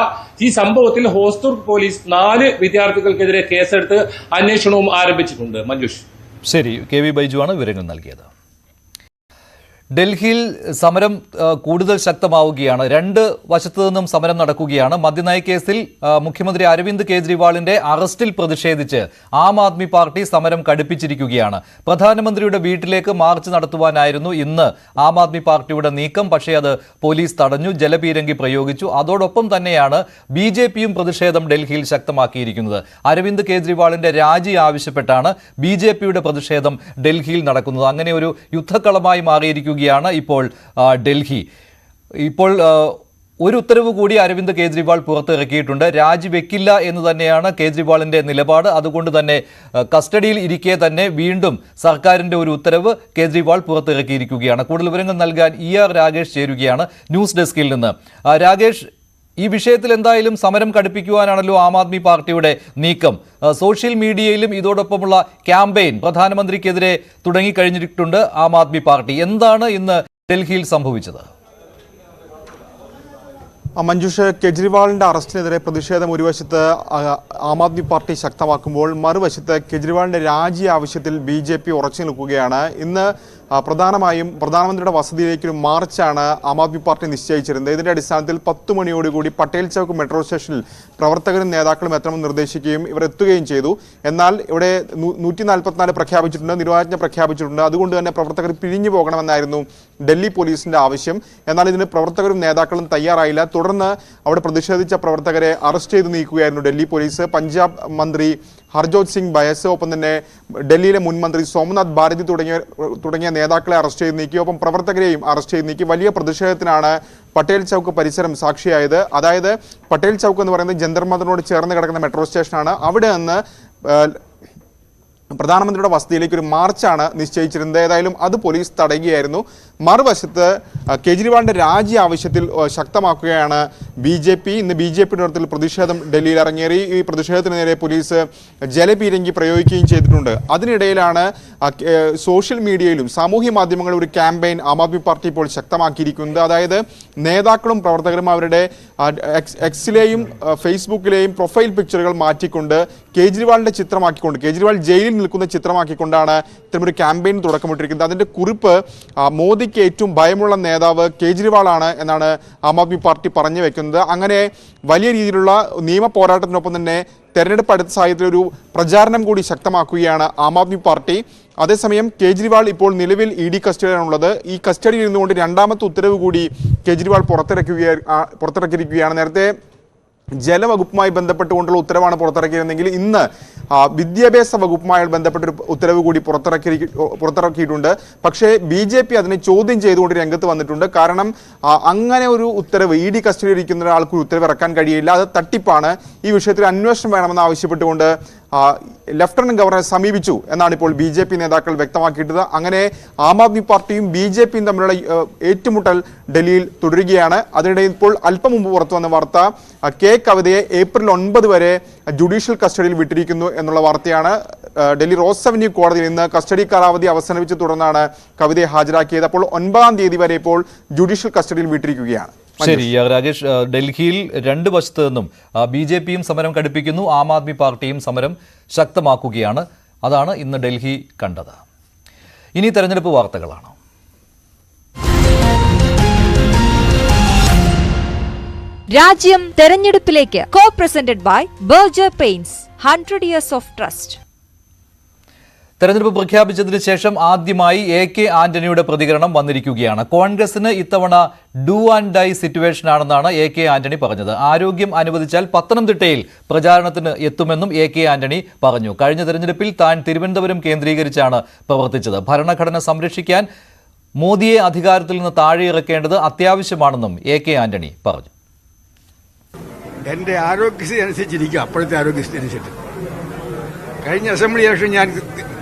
ഈ സംഭവത്തിൽ ഹോസ്ദൂർ പോലീസ് 4 വിദ്യാർത്ഥികൾക്കെതിരെ കേസെടുത്ത് അന്വേഷണവും ആരംഭിച്ചിട്ടുണ്ട്. മഞ്ജുഷ്. ശരി, KV ബൈജുവാണ് വിവരങ്ങൾ നൽകിയത്. ഡൽഹിയിൽ സമരം കൂടുതൽ ശക്തമാവുകയാണ്. 2 വശത്തു നിന്നും സമരം നടക്കുകയാണ്. മദ്യനയ കേസിൽ മുഖ്യമന്ത്രി അരവിന്ദ് കെജ്രിവാളിന്റെ അറസ്റ്റിൽ പ്രതിഷേധിച്ച് ആം ആദ്മി പാർട്ടി സമരം കടുപ്പിച്ചിരിക്കുകയാണ്. പ്രധാനമന്ത്രിയുടെ വീട്ടിലേക്ക് മാർച്ച് നടത്തുവാനായിരുന്നു ഇന്ന് ആം ആദ്മി പാർട്ടിയുടെ നീക്കം. പക്ഷേ അത് പോലീസ് തടഞ്ഞു, ജലപീരങ്കി പ്രയോഗിച്ചു. അതോടൊപ്പം തന്നെയാണ് BJPയും പ്രതിഷേധം ഡൽഹിയിൽ ശക്തമാക്കിയിരിക്കുന്നത്. അരവിന്ദ് കെജ്രിവാളിന്റെ രാജി ആവശ്യപ്പെട്ടാണ് BJPയുടെ പ്രതിഷേധം ഡൽഹിയിൽ നടക്കുന്നത്. അങ്ങനെ ഒരു യുദ്ധക്കളമായി മാറിയിരിക്കുകയാണ് ഇപ്പോൾ ഡൽഹി. ഇപ്പോൾ ഒരു ഉത്തരവ് കൂടി അരവിന്ദ് കെജ്രിവാൾ പുറത്തിറക്കിയിട്ടുണ്ട്. രാജിവെക്കില്ല എന്ന് തന്നെയാണ് കേജ്രിവാളിന്റെ നിലപാട്. അതുകൊണ്ട് തന്നെ കസ്റ്റഡിയിൽ ഇരിക്കെ തന്നെ വീണ്ടും സർക്കാരിന്റെ ഒരു ഉത്തരവ് കേജ്രിവാൾ പുറത്തിറക്കിയിരിക്കുകയാണ്. കൂടുതൽ വിവരങ്ങൾ നൽകാൻ ER രാകേഷ് ചേരുകയാണ് ന്യൂസ് ഡെസ്കിൽ നിന്ന്. രാകേഷ്, ഈ വിഷയത്തിൽ എന്തായാലും സമരം കടുപ്പിക്കുവാനാണല്ലോ ആം ആദ്മി പാർട്ടിയുടെ നീക്കം. സോഷ്യൽ മീഡിയയിലും ഇതോടൊപ്പമുള്ള ക്യാമ്പയിൻ പ്രധാനമന്ത്രിക്കെതിരെ തുടങ്ങിക്കഴിഞ്ഞിട്ടുണ്ട് ആം ആദ്മി പാർട്ടി. എന്താണ് ഇന്ന് ഡൽഹിയിൽ സംഭവിച്ചത്? മഞ്ജുഷ്, കെജ്രിവാളിന്റെ അറസ്റ്റിനെതിരെ പ്രതിഷേധം ഒരു വശത്ത് ആം ആദ്മി പാർട്ടി ശക്തമാക്കുമ്പോൾ മറുവശത്ത് കെജ്രിവാളിന്റെ രാജി ആവശ്യത്തിൽ BJP ഉറച്ചു നിൽക്കുകയാണ്. ഇന്ന് പ്രധാനമായും പ്രധാനമന്ത്രിയുടെ വസതിയിലേക്കൊരു മാർച്ചാണ് ആം ആദ്മി പാർട്ടി നിശ്ചയിച്ചിരുന്നത്. ഇതിന്റെ അടിസ്ഥാനത്തിൽ 10 മണിയോടുകൂടി പട്ടേൽ ചൗക്ക് മെട്രോ സ്റ്റേഷനിൽ പ്രവർത്തകരും നേതാക്കളും എത്തണമെന്ന് നിർദ്ദേശിക്കുകയും ഇവർ എത്തുകയും ചെയ്തു. എന്നാൽ ഇവിടെ 144 പ്രഖ്യാപിച്ചിട്ടുണ്ട്, നിരോധനാജ്ഞ പ്രഖ്യാപിച്ചിട്ടുണ്ട്. അതുകൊണ്ട് തന്നെ പ്രവർത്തകർ പിരിഞ്ഞു പോകണമെന്നായിരുന്നു ഡൽഹി പോലീസിന്റെ ആവശ്യം. എന്നാൽ ഇതിന് പ്രവർത്തകരും നേതാക്കളും തയ്യാറായില്ല. തുടർന്ന് അവിടെ പ്രതിഷേധിച്ച പ്രവർത്തകരെ അറസ്റ്റ് ചെയ്ത് നീക്കുകയായിരുന്നു ഡൽഹി പോലീസ്. പഞ്ചാബ് മന്ത്രി ഹർജോത് സിംഗ് ബയസ്, ഒപ്പം തന്നെ ഡൽഹിയിലെ മുൻ മന്ത്രി സോമനാഥ് ഭാരതി തുടങ്ങിയ നേതാക്കളെ അറസ്റ്റ് ചെയ്ത് നീക്കി. ഒപ്പം പ്രവർത്തകരെയും അറസ്റ്റ് ചെയ്ത് നീക്കി. വലിയ പ്രതിഷേധത്തിനാണ് പട്ടേൽ ചൗക്ക് പരിസരം സാക്ഷിയായത്. അതായത് പട്ടേൽ ചൗക്ക് എന്ന് പറയുന്നത് ജന്തർ മന്ദറിനോട് ചേർന്ന് കിടക്കുന്ന മെട്രോ സ്റ്റേഷനാണ്. അവിടെ നിന്ന് പ്രധാനമന്ത്രിയുടെ വസതിയിലേക്ക് ഒരു മാർച്ചാണ് നിശ്ചയിച്ചിരുന്നത്. ഏതായാലും അത് പോലീസ് തടയുകയായിരുന്നു. മറുവശത്ത് കേജ്രിവാളിന്റെ രാജി ആവശ്യത്തിൽ ശക്തമാക്കുകയാണ് BJP. ഇന്ന് BJPയുടെ നേതൃത്വത്തിൽ പ്രതിഷേധം ഡൽഹിയിൽ ഇറങ്ങേറി. ഈ പ്രതിഷേധത്തിന് നേരെ പോലീസ് ജലപീരങ്കി പ്രയോഗിക്കുകയും ചെയ്തിട്ടുണ്ട്. അതിനിടയിലാണ് സോഷ്യൽ മീഡിയയിലും സാമൂഹ്യ മാധ്യമങ്ങളിലും ഒരു ക്യാമ്പയിൻ ആം ആദ്മി പാർട്ടി ഇപ്പോൾ ശക്തമാക്കിയിരിക്കുന്നത്. അതായത് നേതാക്കളും പ്രവർത്തകരും അവരുടെ എക്സിലെയും ഫേസ്ബുക്കിലെയും പ്രൊഫൈൽ പിക്ചറുകൾ മാറ്റിക്കൊണ്ട് കേജ്രിവാളിന്റെ ചിത്രമാക്കിക്കൊണ്ട്, കേജ്രിവാൾ ജയിലിൽ നിൽക്കുന്ന ചിത്രമാക്കിക്കൊണ്ടാണ് ഇത്തരമൊരു ക്യാമ്പയിൻ തുടക്കമിട്ടിരിക്കുന്നത്. അതിന്റെ കുറിപ്പ് മോദിക്ക് ഏറ്റവും ഭയമുള്ള നേതാവ് കേജ്രിവാളാണ് എന്നാണ് ആം ആദ്മി പാർട്ടി പറഞ്ഞു വെക്കുന്നത്. അങ്ങനെ വലിയ രീതിയിലുള്ള നിയമ പോരാട്ടത്തിനൊപ്പം തന്നെ തെരഞ്ഞെടുപ്പ് അടുത്ത സാഹചര്യത്തിൽ ഒരു പ്രചാരണം കൂടി ശക്തമാക്കുകയാണ് ആം ആദ്മി പാർട്ടി. അതേസമയം കേജ്രിവാൾ ഇപ്പോൾ നിലവിൽ ED കസ്റ്റഡിയിലാണുള്ളത്. ഈ കസ്റ്റഡിയിൽ ഇരുന്നുകൊണ്ട് രണ്ടാമത്തെ ഉത്തരവ് കൂടി കേജ്രിവാൾ പുറത്തിറക്കിയിരിക്കുകയാണ്. നേരത്തെ ജലവകുപ്പുമായി ബന്ധപ്പെട്ടുകൊണ്ടുള്ള ഉത്തരവാണ് പുറത്തിറക്കിയിരുന്നെങ്കിൽ ഇന്ന് വിദ്യാഭ്യാസ വകുപ്പുമായി ബന്ധപ്പെട്ടൊരു ഉത്തരവ് കൂടി പുറത്തിറക്കിയിട്ടുണ്ട്. പക്ഷേ BJP അതിനെ ചോദ്യം ചെയ്തുകൊണ്ട് രംഗത്ത് വന്നിട്ടുണ്ട്. കാരണം അങ്ങനെ ഒരു ഉത്തരവ് ED കസ്റ്റഡിയിൽ ഇരിക്കുന്ന ഒരാൾക്ക് ഒരു ഉത്തരവ് ഇറക്കാൻ കഴിയില്ല, അത് തട്ടിപ്പാണ്. ഈ വിഷയത്തിൽ അന്വേഷണം വേണമെന്ന് ആവശ്യപ്പെട്ടുകൊണ്ട് ലഫ്റ്റനന്റ് ഗവർണറെ സമീപിച്ചു എന്നാണ് ഇപ്പോൾ BJP നേതാക്കൾ വ്യക്തമാക്കിയിട്ടത്. അങ്ങനെ ആം ആദ്മി പാർട്ടിയും BJPയും തമ്മിലുള്ള ഏറ്റുമുട്ടൽ ഡൽഹിയിൽ തുടരുകയാണ്. അതിനിടെ ഇപ്പോൾ അല്പം മുമ്പ് പുറത്തു വന്ന വാർത്ത K കവിതയെ ഏപ്രിൽ 9 വരെ ജുഡീഷ്യൽ കസ്റ്റഡിയിൽ വിട്ടിരിക്കുന്നു എന്നുള്ള വാർത്തയാണ്. ഡൽഹി റോസ് അവന്യൂ കോടതിയിൽ ഇന്ന് കസ്റ്റഡി കാലാവധി അവസാനിപ്പിച്ച് തുടർന്നാണ് കവിതയെ ഹാജരാക്കിയത്. അപ്പോൾ 9-ാം തീയതി വരെ ഇപ്പോൾ ജുഡീഷ്യൽ കസ്റ്റഡിയിൽ വിട്ടിരിക്കുകയാണ്. ശരി രാജേഷ്, ഡൽഹിയിൽ രണ്ട് വശത്തു നിന്നും BJPയും സമരം കടുപ്പിക്കുന്നു, ആം ആദ്മി പാർട്ടിയും സമരം ശക്തമാക്കുകയാണ്. അതാണ് ഇന്ന് ഡൽഹി കണ്ടത്. ഇനി തെരഞ്ഞെടുപ്പ് വാർത്തകളാണ്. രാജ്യം തെരഞ്ഞെടുപ്പിലേക്ക്. Co presented by Berger Paints, 100 years of trust. തെരഞ്ഞെടുപ്പ് പ്രഖ്യാപിച്ചതിന് ശേഷം ആദ്യമായി AK ആന്റണിയുടെ പ്രതികരണം വന്നിരിക്കുകയാണ്. കോൺഗ്രസിന് ഇത്തവണ ഡു ആൻഡ് ഡൈ സിറ്റുവേഷൻ ആണെന്നാണ് AK ആന്റണി പറഞ്ഞത്. ആരോഗ്യം അനുവദിച്ചാൽ പത്തനംതിട്ടയിൽ പ്രചാരണത്തിന് എത്തുമെന്നും AK ആന്റണി പറഞ്ഞു. കഴിഞ്ഞ തെരഞ്ഞെടുപ്പിൽ താൻ തിരുവനന്തപുരം കേന്ദ്രീകരിച്ചാണ് പ്രവർത്തിച്ചത്. ഭരണഘടന സംരക്ഷിക്കാൻ മോദിയെ അധികാരത്തിൽ നിന്ന് താഴെ ഇറക്കേണ്ടത് അത്യാവശ്യമാണെന്നും AK ആന്റണി പറഞ്ഞു. എൻ്റെ ആരോഗ്യസ്ഥിതി അനുസരിച്ചിരിക്കും, അപ്പോഴത്തെ ആരോഗ്യസ്ഥിതി അനുസരിച്ച്. കഴിഞ്ഞ അസംബ്ലി ഇലക്ഷൻ ഞാൻ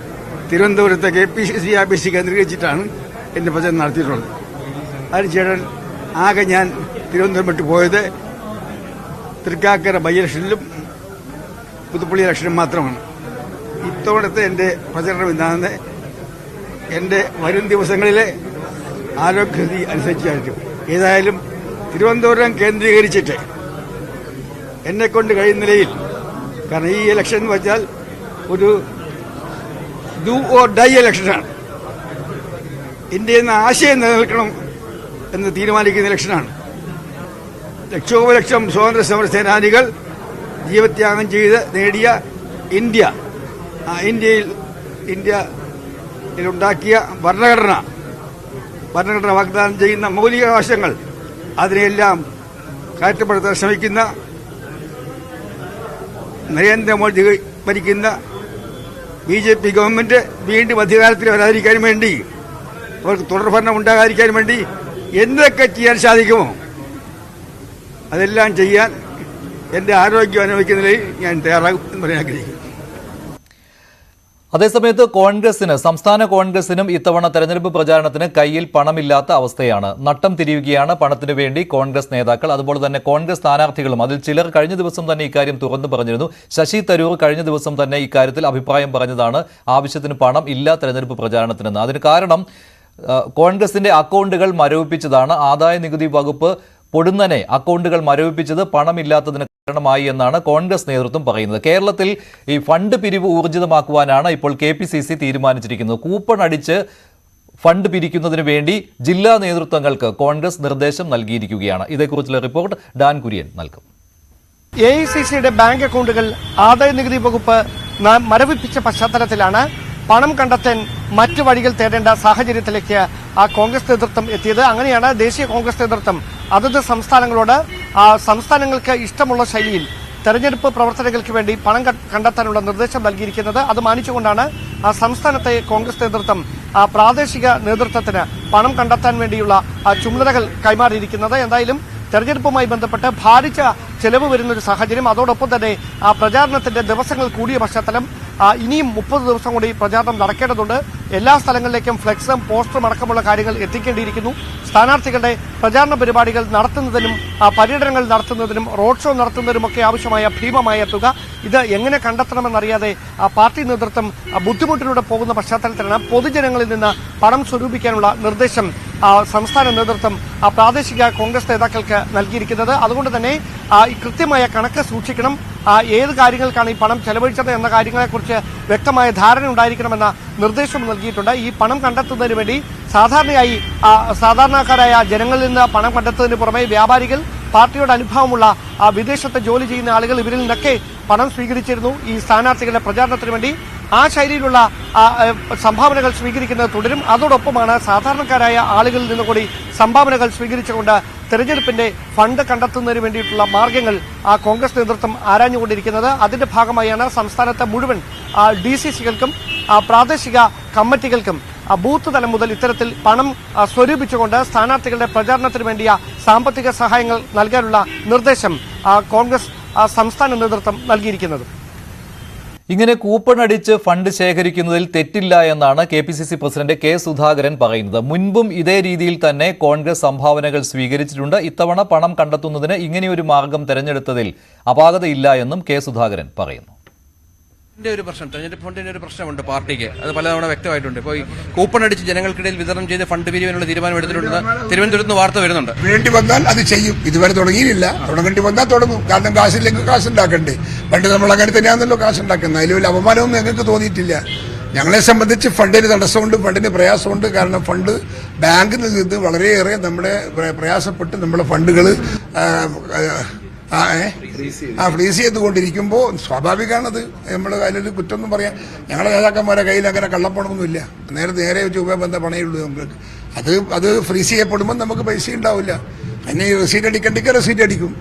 തിരുവനന്തപുരത്തെ KPCC ആഫീസ് കേന്ദ്രീകരിച്ചിട്ടാണ് എൻ്റെ പ്രചരണം നടത്തിയിട്ടുള്ളത്. അതിനുശേഷം ആകെ ഞാൻ തിരുവനന്തപുരം വിട്ടു പോയത് തൃക്കാക്കര ബൈ ഇലക്ഷനിലും പുതുപ്പള്ളി ഇലക്ഷനും മാത്രമാണ്. ഇത്തവണത്തെ എൻ്റെ പ്രചരണം എന്താണെന്ന് എൻ്റെ വരും ദിവസങ്ങളിലെ ആരോഗ്യസ്ഥിതി അനുസരിച്ചായിരിക്കും. ഏതായാലും തിരുവനന്തപുരം കേന്ദ്രീകരിച്ചിട്ട് എന്നെക്കൊണ്ട് കഴിയുന്ന നിലയിൽ, കാരണം ഈ ഇലക്ഷൻ എന്ന് വെച്ചാൽ ഒരു ഡു ഓർ ഡൈ ഇലക്ഷനാണ്. ഇന്ത്യയിൽ നിന്ന് ആശയം നിലനിൽക്കണം എന്ന് തീരുമാനിക്കുന്ന ഇലക്ഷനാണ്. ലക്ഷോപലക്ഷം സ്വാതന്ത്ര്യ സമര സേനാനികൾ ജീവത്യാഗം ചെയ്ത് നേടിയ ഇന്ത്യ, ഇന്ത്യയിലുണ്ടാക്കിയ ഭരണഘടന വാഗ്ദാനം ചെയ്യുന്ന മൗലികാവകാശങ്ങൾ, അതിനെയെല്ലാം കാറ്റപ്പെടുത്താൻ ശ്രമിക്കുന്ന നരേന്ദ്രമോദി ഭരിക്കുന്ന BJP ഗവൺമെന്റ് വീണ്ടും അധികാരത്തിൽ വരാതിരിക്കാൻ വേണ്ടി, അവർക്ക് തുടർഭരണം ഉണ്ടാകാതിരിക്കാൻ വേണ്ടി എന്തൊക്കെ ചെയ്യാൻ സാധിക്കുമോ അതെല്ലാം ചെയ്യാൻ എൻ്റെ ആരോഗ്യം അനുഭവിക്കുന്നതിൽ ഞാൻ തയ്യാറാകും എന്ന് പറയാൻ ആഗ്രഹിക്കുന്നു. അതേസമയത്ത് സംസ്ഥാന കോൺഗ്രസിനും ഇത്തവണ തെരഞ്ഞെടുപ്പ് പ്രചാരണത്തിന് കയ്യിൽ പണമില്ലാത്ത അവസ്ഥയാണ്. നട്ടം തിരിയുകയാണ് പണത്തിനു വേണ്ടി കോൺഗ്രസ് നേതാക്കൾ. അതുപോലെ തന്നെ കോൺഗ്രസ് സ്ഥാനാർത്ഥികളും, അതിൽ ചിലർ കഴിഞ്ഞ ദിവസം തന്നെ ഇക്കാര്യം തുറന്നു പറഞ്ഞിരുന്നു. ശശി തരൂർ കഴിഞ്ഞ ദിവസം തന്നെ ഇക്കാര്യത്തിൽ അഭിപ്രായം പറഞ്ഞതാണ്, ആവശ്യത്തിന് പണം ഇല്ല തെരഞ്ഞെടുപ്പ് പ്രചാരണത്തിനെന്ന്. അതിന് കാരണം കോൺഗ്രസിന്റെ അക്കൗണ്ടുകൾ മരവിപ്പിച്ചതാണ്. ആദായ നികുതി വകുപ്പ് പൊടുന്നനെ അക്കൗണ്ടുകൾ മരവിപ്പിച്ചത് പണമില്ലാത്തതിന് കാരണമായി എന്നാണ് കോൺഗ്രസ് നേതൃത്വം പറയുന്നത്. കേരളത്തിൽ ഈ ഫണ്ട് പിരിവ് ഊർജിതമാക്കുവാനാണ് ഇപ്പോൾ KPCC തീരുമാനിച്ചിരിക്കുന്നത്. കൂപ്പൺ അടിച്ച് ഫണ്ട് പിരിക്കുന്നതിന് വേണ്ടി ജില്ലാ നേതൃത്വങ്ങൾക്ക് കോൺഗ്രസ് നിർദ്ദേശം നൽകിയിരിക്കുകയാണ്. ഇതേക്കുറിച്ചുള്ള റിപ്പോർട്ട് ഡാൻ കുര്യൻ നൽകും. AICCയുടെ ബാങ്ക് അക്കൗണ്ടുകൾ ആദായനികുതി വകുപ്പ് മരവിപ്പിച്ച പശ്ചാത്തലത്തിലാണ് പണം കണ്ടെത്താൻ മറ്റു വഴികൾ തേടേണ്ട സാഹചര്യത്തിലേക്ക് കോൺഗ്രസ് നേതൃത്വം എത്തിയത്. അങ്ങനെയാണ് ദേശീയ കോൺഗ്രസ് നേതൃത്വം അതത് സംസ്ഥാനങ്ങളോട് സംസ്ഥാനങ്ങൾക്ക് ഇഷ്ടമുള്ള ശൈലിയിൽ തെരഞ്ഞെടുപ്പ് പ്രവർത്തനങ്ങൾക്ക് വേണ്ടി പണം കണ്ടെത്താനുള്ള നിർദ്ദേശം നൽകിയിരിക്കുന്നത്. അത് മാനിച്ചുകൊണ്ടാണ് സംസ്ഥാനത്തെ കോൺഗ്രസ് നേതൃത്വം പ്രാദേശിക നേതൃത്വത്തിന് പണം കണ്ടെത്താൻ വേണ്ടിയുള്ള ചുമതലകൾ കൈമാറിയിരിക്കുന്നത്. എന്തായാലും തെരഞ്ഞെടുപ്പുമായി ബന്ധപ്പെട്ട് ഭാരിച്ച ചെലവ് വരുന്നൊരു സാഹചര്യം, അതോടൊപ്പം തന്നെ പ്രചാരണത്തിന്റെ ദിവസങ്ങൾ കൂടിയ പശ്ചാത്തലം, ഇനിയും 30 ദിവസം കൂടി പ്രചാരണം നടക്കേണ്ടതുണ്ട്. എല്ലാ സ്ഥലങ്ങളിലേക്കും ഫ്ലെക്സും പോസ്റ്ററും അടക്കമുള്ള കാര്യങ്ങൾ എത്തിക്കേണ്ടിയിരിക്കുന്നു. സ്ഥാനാർത്ഥികളുടെ പ്രചാരണ പരിപാടികൾ നടത്തുന്നതിനും പര്യടനങ്ങൾ നടത്തുന്നതിനും റോഡ് ഷോ നടത്തുന്നതിനുമൊക്കെ ആവശ്യമായ ഭീമമായ തുക ഇത് എങ്ങനെ കണ്ടെത്തണമെന്നറിയാതെ പാർട്ടി നേതൃത്വം ബുദ്ധിമുട്ടിലൂടെ പോകുന്ന പശ്ചാത്തലത്തിലാണ് പൊതുജനങ്ങളിൽ നിന്ന് പണം സ്വരൂപിക്കാനുള്ള നിർദ്ദേശം സംസ്ഥാന നേതൃത്വം പ്രാദേശിക കോൺഗ്രസ് നേതാക്കൾക്ക് നൽകിയിരിക്കുന്നത്. അതുകൊണ്ട് തന്നെ കൃത്യമായ കണക്ക് സൂക്ഷിക്കണം. ഏത് കാര്യങ്ങൾക്കാണ് ഈ പണം ചെലവഴിച്ചത് എന്ന കാര്യങ്ങളെക്കുറിച്ച് വ്യക്തമായ ധാരണ ഉണ്ടായിരിക്കണമെന്ന നിർദ്ദേശം നൽകിയിട്ടുണ്ട്. ഈ പണം കണ്ടെത്തുന്നതിന് വേണ്ടി സാധാരണയായി സാധാരണക്കാരായ ജനങ്ങളിൽ നിന്ന് പണം കണ്ടെത്തുന്നതിന് പുറമെ വ്യാപാരികൾ, പാർട്ടിയോട് അനുഭവമുള്ള വിദേശത്ത് ജോലി ചെയ്യുന്ന ആളുകൾ ഇവരിൽ നിന്നൊക്കെ പണം സ്വീകരിച്ചിരുന്നു ഈ സ്ഥാനാർത്ഥികളുടെ പ്രചാരണത്തിന് വേണ്ടി. ആ ശൈലിയിലുള്ള സംഭാവനകൾ സ്വീകരിക്കുന്നത് തുടരും. അതോടൊപ്പമാണ് സാധാരണക്കാരായ ആളുകളിൽ നിന്ന് കൂടി സംഭാവനകൾ സ്വീകരിച്ചുകൊണ്ട് തെരഞ്ഞെടുപ്പിന്റെ ഫണ്ട് കണ്ടെത്തുന്നതിന് വേണ്ടിയിട്ടുള്ള മാർഗങ്ങൾ കോൺഗ്രസ് നേതൃത്വം ആരാഞ്ഞുകൊണ്ടിരിക്കുന്നത്. അതിന്റെ ഭാഗമായാണ് സംസ്ഥാനത്തെ മുഴുവൻ DCCകൾക്കും പ്രാദേശിക കമ്മിറ്റികൾക്കും ബൂത്ത് തലം മുതൽ ഇത്തരത്തിൽ പണം സ്വരൂപിച്ചുകൊണ്ട് സ്ഥാനാർത്ഥികളുടെ പ്രചാരണത്തിന് വേണ്ടിയ സാമ്പത്തിക സഹായങ്ങൾ നൽകാനുള്ള നിർദ്ദേശം കോൺഗ്രസ് സംസ്ഥാന നേതൃത്വം നൽകിയിരിക്കുന്നത്. ഇങ്ങനെ കൂപ്പൺ അടിച്ച് ഫണ്ട് ശേഖരിക്കുന്നതിൽ തെറ്റില്ല എന്നാണ് KPCC പ്രസിഡന്റ് K. സുധാകരൻ പറയുന്നത്. മുൻപും ഇതേ രീതിയിൽ തന്നെ കോൺഗ്രസ് സംഭാവനകൾ സ്വീകരിച്ചിട്ടുണ്ട്. ഇത്തവണ പണം കണ്ടെത്തുന്നതിന് ഇങ്ങനെയൊരു മാർഗം തെരഞ്ഞെടുത്തതിൽ അപാകതയില്ല എന്നും K. സുധാകരൻ പറയുന്നു. ഒരു പ്രശ്നം, തെരഞ്ഞെടുപ്പ് ഫണ്ടിന്റെ ഒരു പ്രശ്നമുണ്ട് പാർട്ടിക്ക്. അത് പലതവണ വ്യക്തമായിട്ടുണ്ട്. ഇപ്പോൾ ഈ കൂപ്പൺ അടിച്ച് ജനങ്ങൾക്കിടയിൽ വിതരണം ചെയ്ത് ഫണ്ട് പിരിവിനുള്ള തീരുമാനം എടുത്തിട്ടുണ്ട്. തിരുവനന്തപുരത്ത് വാർത്ത വരുന്നുണ്ട്. വേണ്ടി വന്നാൽ അത് ചെയ്യും. ഇതുവരെ തുടങ്ങിയില്ല. തുടങ്ങേണ്ടി വന്നാൽ തുടങ്ങും. കാരണം കാശില്ലെങ്കിൽ കാശുണ്ടാക്കണ്ടേ. പണ്ട് നമ്മൾ അങ്ങനെ തന്നെയാണല്ലോ കാശുണ്ടാക്കുന്നത്. അതിൽ വലിയ അപമാനമൊന്നും ഞങ്ങൾക്ക് തോന്നിയിട്ടില്ല. ഞങ്ങളെ സംബന്ധിച്ച് ഫണ്ടിന് തടസ്സമുണ്ട്, ഫണ്ടിന് പ്രയാസമുണ്ട്. കാരണം ഫണ്ട് ബാങ്കിൽ നിന്ന് വളരെയേറെ നമ്മുടെ പ്രയാസപ്പെട്ട് നമ്മുടെ ഫണ്ടുകൾ ഫ്രീസ് ചെയ്തുകൊണ്ടിരിക്കുമ്പോൾ സ്വാഭാവികമാണത്. നമ്മൾ അതിലൊരു കുറ്റമൊന്നും പറയാം. ഞങ്ങളുടെ നേതാക്കന്മാരുടെ കയ്യിൽ അങ്ങനെ കള്ളപ്പണമൊന്നുമില്ല. നേരെ വെച്ച് ഉപയോഗം പണയുള്ളൂ നമുക്ക്. അത് ഫ്രീസ് ചെയ്യപ്പെടുമ്പോൾ നമുക്ക് പൈസ ഉണ്ടാവില്ല. അതിന് റെസീറ്റ് അടിക്കണ്ടെങ്കിൽ റെസീറ്റ് അടിക്കും.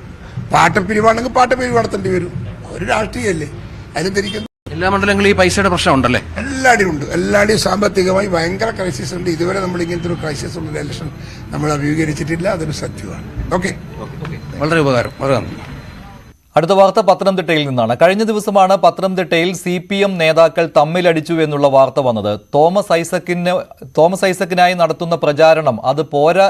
പാട്ടപ്പിരിവാണെങ്കിൽ പാട്ടപ്പിരിവ് നടത്തേണ്ടി വരും. ഒരു രാഷ്ട്രീയമല്ലേ അതിൽ തിരിക്കുന്നു. എല്ലാ മണ്ഡലങ്ങളിലും ഈ പൈസയുടെ പ്രശ്നം ഉണ്ടല്ലേ? എല്ലാവരും ഉണ്ട്. എല്ലാവരുടെയും സാമ്പത്തികമായി ഭയങ്കര ക്രൈസിസ് ഉണ്ട്. ഇതുവരെ നമ്മൾ ഇങ്ങനത്തെ ഒരു ക്രൈസിസ് ഉള്ള ഇലക്ഷൻ നമ്മൾ അഭിമുഖീകരിച്ചിട്ടില്ല. അതൊരു സത്യമാണ്. ഓക്കെ, വളരെ ഉപകാരം. വളരെ നന്ദി. അടുത്ത വാർത്ത പത്തനംതിട്ടയിൽ നിന്നാണ്. കഴിഞ്ഞ ദിവസമാണ് പത്തനംതിട്ടയിൽ CPM നേതാക്കൾ തമ്മിലടിച്ചു എന്നുള്ള വാർത്ത വന്നത്. തോമസ് ഐസക്കിനായി നടത്തുന്ന പ്രചാരണം അത് പോരാ,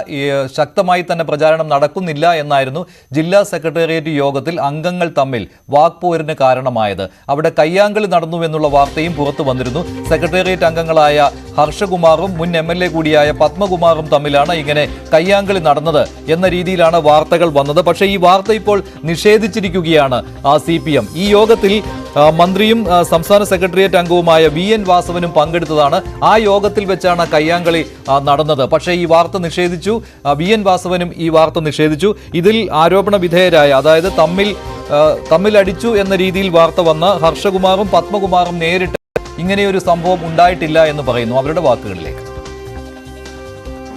ശക്തമായി തന്നെ പ്രചാരണം നടക്കുന്നില്ല എന്നായിരുന്നു ജില്ലാ സെക്രട്ടേറിയറ്റ് യോഗത്തിൽ അംഗങ്ങൾ തമ്മിൽ വാക്പോരിന് കാരണമായത്. അവിടെ കയ്യാങ്കളി നടന്നുവെന്നുള്ള വാർത്തയും പുറത്തു വന്നിരുന്നു. സെക്രട്ടേറിയറ്റ് അംഗങ്ങളായ ഹർഷകുമാറും മുൻ MLA കൂടിയായ പത്മകുമാറും തമ്മിലാണ് ഇങ്ങനെ കയ്യാങ്കളി നടന്നത് എന്ന രീതിയിലാണ് വാർത്തകൾ വന്നത്. പക്ഷേ ഈ വാർത്ത ഇപ്പോൾ നിഷേധിച്ചിരിക്കുകയാണ് CPM. ഈ യോഗത്തിൽ മന്ത്രിയും സംസ്ഥാന സെക്രട്ടേറിയറ്റ് അംഗവുമായ VN വാസവനും പങ്കെടുത്തതാണ്. ആ യോഗത്തിൽ വെച്ചാണ് കയ്യാങ്കളി നടന്നത്. പക്ഷേ ഈ വാർത്ത നിഷേധിച്ചു. VN വാസവനും ഈ വാർത്ത നിഷേധിച്ചു. ഇതിൽ ആരോപണ വിധേയരായ, അതായത് തമ്മിലടിച്ചു എന്ന രീതിയിൽ വാർത്ത വന്ന ഹർഷകുമാറും പത്മകുമാറും നേരിട്ട് ഇങ്ങനെയൊരു സംഭവം ഉണ്ടായിട്ടില്ല എന്ന് പറയുന്നു. അവരുടെ വാക്കുകളിലേക്ക്.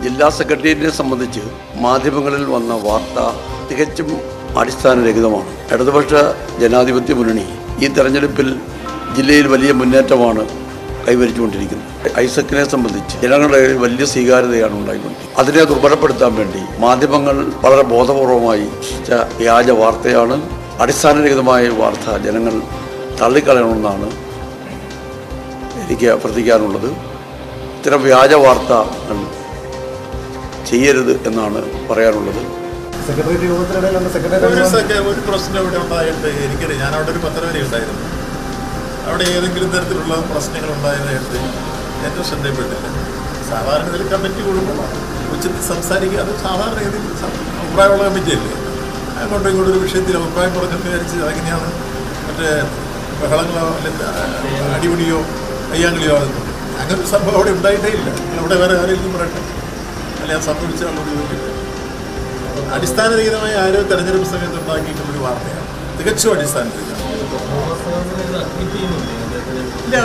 ജില്ലാ സെക്രട്ടേറിയറ്റിനെ സംബന്ധിച്ച് മാധ്യമങ്ങളിൽ വന്ന വാർത്ത തികച്ചും അടിസ്ഥാനരഹിതമാണ്. ഇടതുപക്ഷ ജനാധിപത്യ മുന്നണി ഈ തെരഞ്ഞെടുപ്പിൽ ജില്ലയിൽ വലിയ മുന്നേറ്റമാണ് കൈവരിച്ചുകൊണ്ടിരിക്കുന്നത്. ഐസക്കിനെ സംബന്ധിച്ച് ജനങ്ങളുടെ വലിയ സ്വീകാര്യതയാണ് ഉണ്ടായിക്കൊണ്ടിരിക്കുന്നത്. അതിനെ ദുർബലപ്പെടുത്താൻ വേണ്ടി മാധ്യമങ്ങൾ വളരെ ബോധപൂർവമായി വ്യാജ വാർത്തയാണ്. അടിസ്ഥാനരഹിതമായ വാർത്ത ജനങ്ങൾ തള്ളിക്കളയണമെന്നാണ് എനിക്ക് അഭ്യർത്ഥിക്കാനുള്ളത്. ഇത്തരം വ്യാജ വാർത്തകൾ ചെയ്യരുത് എന്നാണ് പറയാനുള്ളത്. ഒരു പ്രശ്നം ഇവിടെ ഉണ്ടായിട്ട് എനിക്കറിയാം. ഞാൻ അവിടെ ഒരു പത്രവരി ഉണ്ടായിരുന്നു. അവിടെ ഏതെങ്കിലും തരത്തിലുള്ള പ്രശ്നങ്ങൾ ഉണ്ടായതായിട്ട് ഏറ്റവും ശ്രദ്ധയിൽപ്പെട്ടില്ല. സാധാരണ ഇതിൽ കമ്മിറ്റി കൂടുമ്പോൾ ഉച്ചത്തിൽ സംസാരിക്കുക, അത് സാധാരണ രീതിയിൽ അഭിപ്രായമുള്ള കമ്മിറ്റിയല്ലേ. അങ്ങോട്ടും ഇങ്ങോട്ടൊരു വിഷയത്തിൽ അഭിപ്രായം പറഞ്ഞെന്ന് വിചാരിച്ച് അതെങ്ങനെയാണ് മറ്റേ ബഹളങ്ങളോ അല്ലെങ്കിൽ അടിപിടിയോ കയ്യാങ്കളിയോ ആകുന്നത്. അങ്ങനൊരു സംഭവം അവിടെ ഉണ്ടായിട്ടേ ഇല്ല. അവിടെ വേറെ ആരെങ്കിലും പറയട്ടെ, അല്ലെ അത് സംഭവിച്ച ആളോട് ചോദിക്കട്ടെ. അടിസ്ഥാനരഹിതമായ ആരോ തെരഞ്ഞെടുപ്പ് സമയത്ത് ഉണ്ടാക്കിയിട്ടുള്ളൊരു വാർത്തയാണ്, തികച്ചും അടിസ്ഥാനരഹിതം. ഇല്ല,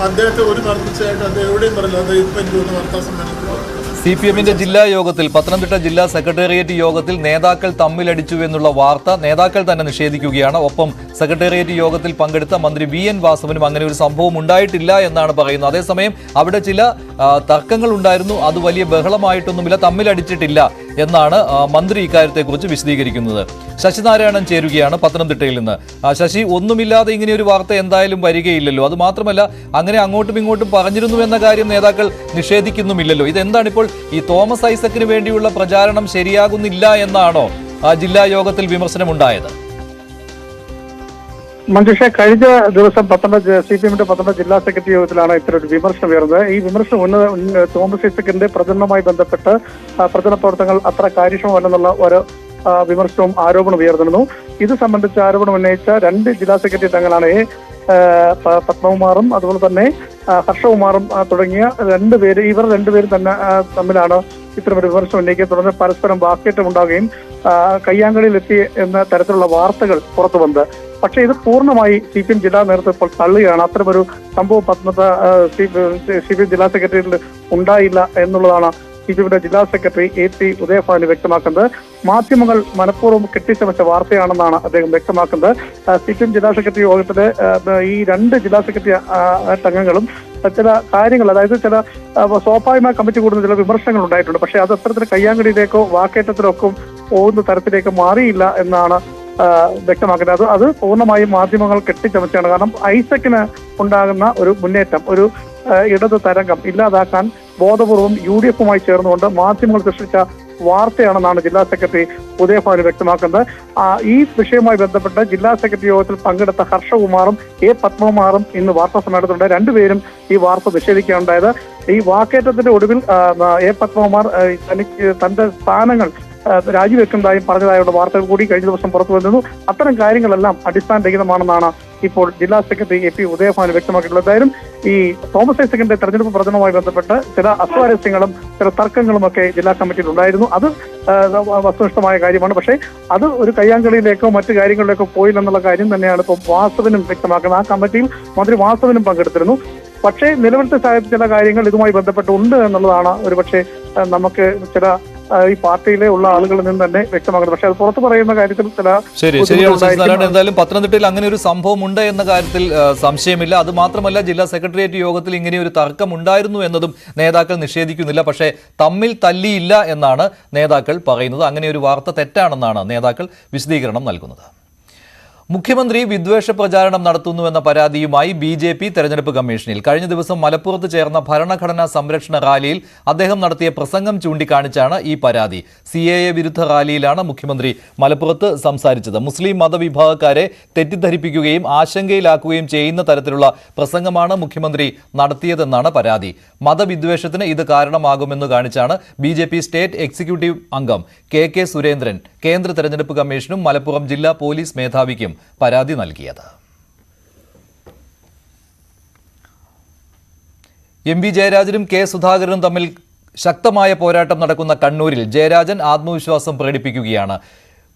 അദ്ദേഹത്തെ ഒരു മർദ്ദിച്ചായിട്ട് അദ്ദേഹം എവിടെയും പറഞ്ഞില്ല. അത് ഇപ്പം എനിക്ക് തോന്നുന്നു വാർത്താ സമ്മേളനത്തിൽ CPM-ന്റെ ജില്ലാ യോഗത്തിൽ, പത്തനംതിട്ട ജില്ലാ സെക്രട്ടേറിയറ്റ് യോഗത്തിൽ നേതാക്കൾ തമ്മിലടിച്ചു എന്നുള്ള വാർത്ത നേതാക്കൾ തന്നെ നിഷേധിക്കുകയാണ്. ഒപ്പം സെക്രട്ടേറിയറ്റ് യോഗത്തിൽ പങ്കെടുത്ത മന്ത്രി VN വാസവനും അങ്ങനെ ഒരു സംഭവം ഉണ്ടായിട്ടില്ല എന്നാണ് പറയുന്നത്. അതേസമയം അവിടെ ചില തർക്കങ്ങൾ ഉണ്ടായിരുന്നു, അത് വലിയ ബഹളമായിട്ടൊന്നുമില്ല, തമ്മിലടിച്ചിട്ടില്ല എന്നാണ് മന്ത്രി ഇക്കാര്യത്തെക്കുറിച്ച് വിശദീകരിക്കുന്നത്. ശശിനാരായണൻ ചേരുകയാണ് പത്തനംതിട്ടയിൽ നിന്ന്. ശശി, ഒന്നുമില്ലാതെ ഇങ്ങനെ ഒരു വാർത്ത എന്തായാലും വരികയില്ലല്ലോ. അത് മാത്രമല്ല, അങ്ങനെ അങ്ങോട്ടും ഇങ്ങോട്ടും പറഞ്ഞിരുന്നു എന്ന കാര്യം നേതാക്കൾ നിഷേധിക്കുന്നുമില്ലല്ലോ. ഇതെന്താണ് ഇപ്പോൾ ഈ തോമസ് ഐസക്കിന് വേണ്ടിയുള്ള പ്രചാരണം ശരിയാകുന്നില്ല എന്നാണോ ജില്ലാ യോഗത്തിൽ വിമർശനമുണ്ടായത്? മഞ്ജുഷ, കഴിഞ്ഞ ദിവസം CPM-ന്റെ പത്തനംതിട്ട ജില്ലാ സെക്രട്ടറി യോഗത്തിലാണ് ഇത്തരൊരു വിമർശനം ഉയർന്നത്. ഈ വിമർശനം തോമസ് ഐസക്കിന്റെ പ്രചരണവുമായി ബന്ധപ്പെട്ട് പ്രചരണ പ്രവർത്തനങ്ങൾ അത്ര കാര്യക്ഷമമല്ലെന്നുള്ള ഒരു വിമർശനവും ആരോപണം ഉയർന്നിരുന്നു. ഇത് സംബന്ധിച്ച് ആരോപണം ഉന്നയിച്ച 2 ജില്ലാ സെക്രട്ടറി തങ്ങളാണ് പത്മകുമാറും അതുപോലെ തന്നെ ഹർഷകുമാറും തുടങ്ങിയ ഇവർ രണ്ടുപേരും തന്നെ തമ്മിലാണ് ഇത്തരമൊരു വിമർശനം ഉന്നയിക്കുക. തുടർന്ന് പരസ്പരം വാക്കേറ്റം ഉണ്ടാവുകയും കയ്യാങ്കളിയിലെത്തി എന്ന തരത്തിലുള്ള വാർത്തകൾ പുറത്തു വന്നത്. പക്ഷേ ഇത് പൂർണ്ണമായി CPM ജില്ലാ നേതൃത്വം ഇപ്പോൾ തള്ളുകയാണ്. അത്തരമൊരു സംഭവം പത്തനംതിട്ട CPM ജില്ലാ സെക്രട്ടറിയിൽ ഉണ്ടായില്ല എന്നുള്ളതാണ് CPM-ന്റെ ജില്ലാ സെക്രട്ടറി AP ഉദയഭാനു വ്യക്തമാക്കുന്നത്. മാധ്യമങ്ങൾ മനഃപൂർവ്വം കെട്ടിച്ചമച്ച വാർത്തയാണെന്നാണ് അദ്ദേഹം വ്യക്തമാക്കുന്നത്. CPM ജില്ലാ സെക്രട്ടറി യോഗത്തിലെ ഈ 2 ജില്ലാ സെക്രട്ടറി അംഗങ്ങളും ചില കാര്യങ്ങൾ, അതായത് ചില സ്വാഭാവികമായ കമ്മിറ്റി കൂടുന്ന ചില വിമർശനങ്ങൾ ഉണ്ടായിട്ടുണ്ട്. പക്ഷേ അത് അത്തരത്തിൽ കയ്യാങ്കളിയിലേക്കോ വാക്കേറ്റത്തിലൊക്കെ പോകുന്ന തരത്തിലേക്ക് മാറിയില്ല എന്നാണ് വ്യക്തമാക്കുന്നത്. അത് പൂർണ്ണമായും മാധ്യമങ്ങൾ കെട്ടിച്ചമച്ചാണ്. കാരണം ഐസക്കിന് ഉണ്ടാകുന്ന ഒരു മുന്നേറ്റം, ഒരു ഇടത് തരംഗം ഇല്ലാതാക്കാൻ ബോധപൂർവം UDF-ഉമായി ചേർന്നുകൊണ്ട് മാധ്യമങ്ങൾ സൃഷ്ടിച്ച വാർത്തയാണെന്നാണ് ജില്ലാ സെക്രട്ടറി ഉദയഭാനു വ്യക്തമാക്കുന്നത്. ഈ വിഷയവുമായി ബന്ധപ്പെട്ട് ജില്ലാ സെക്രട്ടറി യോഗത്തിൽ പങ്കെടുത്ത ഹർഷകുമാറും പത്മകുമാറും ഇന്ന് വാർത്താ സമ്മേളനത്തിലുണ്ട്. രണ്ടുപേരും ഈ വാർത്ത നിഷേധിക്കുകയുണ്ടായത്. ഈ വാക്കേറ്റത്തിന്റെ ഒടുവിൽ പത്മകുമാർ തന്റെ സ്ഥാനങ്ങൾ രാജിവെക്കുന്നതായും പറഞ്ഞതായുള്ള വാർത്തകൾ കൂടി കഴിഞ്ഞ ദിവസം പുറത്തു വന്നിരുന്നു. അത്തരം കാര്യങ്ങളെല്ലാം അടിസ്ഥാനരഹിതമാണെന്നാണ് ഇപ്പോൾ ജില്ലാ സെക്രട്ടറി AP ഉദയഭാനു വ്യക്തമാക്കിയിട്ടുള്ളത്. എന്തായാലും ഈ തോമസ് ഐസക്കിന്റെ തെരഞ്ഞെടുപ്പ് പ്രചരണവുമായി ബന്ധപ്പെട്ട് ചില അസ്വാരസ്യങ്ങളും ചില തർക്കങ്ങളും ഒക്കെ ജില്ലാ കമ്മിറ്റിയിൽ ഉണ്ടായിരുന്നു. അത് വസ്തുനിഷ്ഠമായ കാര്യമാണ്. പക്ഷേ അത് ഒരു കയ്യാങ്കളിയിലേക്കോ മറ്റു കാര്യങ്ങളിലേക്കോ പോയില്ലെന്നുള്ള കാര്യം തന്നെയാണ് ഇപ്പോൾ വാസവനും വ്യക്തമാക്കുന്നത്. ആ കമ്മിറ്റിയിൽ മന്ത്രി വാസവനും പങ്കെടുത്തിരുന്നു. പക്ഷേ നിലവിലത്തെ സാഹചര്യത്തിൽ ചില കാര്യങ്ങൾ ഇതുമായി ബന്ധപ്പെട്ടുണ്ട് എന്നുള്ളതാണ് ഒരുപക്ഷെ നമുക്ക് ചില ഈ പാർട്ടിയിലെ ഉള്ള ആളുകളിൽ നിന്ന് തന്നെ വ്യക്തമാക്കുന്നത്. പക്ഷെ അത് പുറത്തു പറയുന്ന കാര്യത്തിൽ ശരിയാണ്. എന്തായാലും പത്തനംതിട്ടയിൽ അങ്ങനെ ഒരു സംഭവം ഉണ്ട് എന്ന കാര്യത്തിൽ സംശയമില്ല. അത് മാത്രമല്ല, ജില്ലാ സെക്രട്ടേറിയറ്റ് യോഗത്തിൽ ഇങ്ങനെ ഒരു തർക്കം ഉണ്ടായിരുന്നു എന്നതും നേതാക്കൾ നിഷേധിക്കുന്നില്ല. പക്ഷേ തമ്മിൽ തല്ലിയില്ല എന്നാണ് നേതാക്കൾ പറയുന്നത്. അങ്ങനെ ഒരു വാർത്ത തെറ്റാണെന്നാണ് നേതാക്കൾ വിശദീകരണം നൽകുന്നത്. മുഖ്യമന്ത്രി വിദ്വേഷ പ്രചാരണം നടത്തുന്നുവെന്ന പരാതിയുമായി BJP തെരഞ്ഞെടുപ്പ് കമ്മീഷനിൽ. കഴിഞ്ഞ ദിവസം മലപ്പുറത്ത് ചേർന്ന ഭരണഘടനാ സംരക്ഷണ റാലിയിൽ അദ്ദേഹം നടത്തിയ പ്രസംഗം ചൂണ്ടിക്കാണിച്ചാണ് ഈ പരാതി. CAA വിരുദ്ധ റാലിയിലാണ് മുഖ്യമന്ത്രി മലപ്പുറത്ത് സംസാരിച്ചത്. മുസ്ലിം മതവിഭാഗക്കാരെ തെറ്റിദ്ധരിപ്പിക്കുകയും ആശങ്കയിലാക്കുകയും ചെയ്യുന്ന തരത്തിലുള്ള പ്രസംഗമാണ് മുഖ്യമന്ത്രി നടത്തിയതെന്നാണ് പരാതി. മതവിദ്വേഷത്തിന് ഇത് കാരണമാകുമെന്ന് കാണിച്ചാണ് BJP സ്റ്റേറ്റ് എക്സിക്യൂട്ടീവ് അംഗം KK സുരേന്ദ്രൻ കേന്ദ്ര തെരഞ്ഞെടുപ്പ് കമ്മീഷനും മലപ്പുറം ജില്ലാ പോലീസ് മേധാവിക്കും പരാതി നൽകിയത്. MV ജയരാജനും K സുധാകരനും തമ്മിൽ ശക്തമായ പോരാട്ടം നടക്കുന്ന കണ്ണൂരിൽ ജയരാജൻ ആത്മവിശ്വാസം പ്രകടിപ്പിക്കുകയാണ്.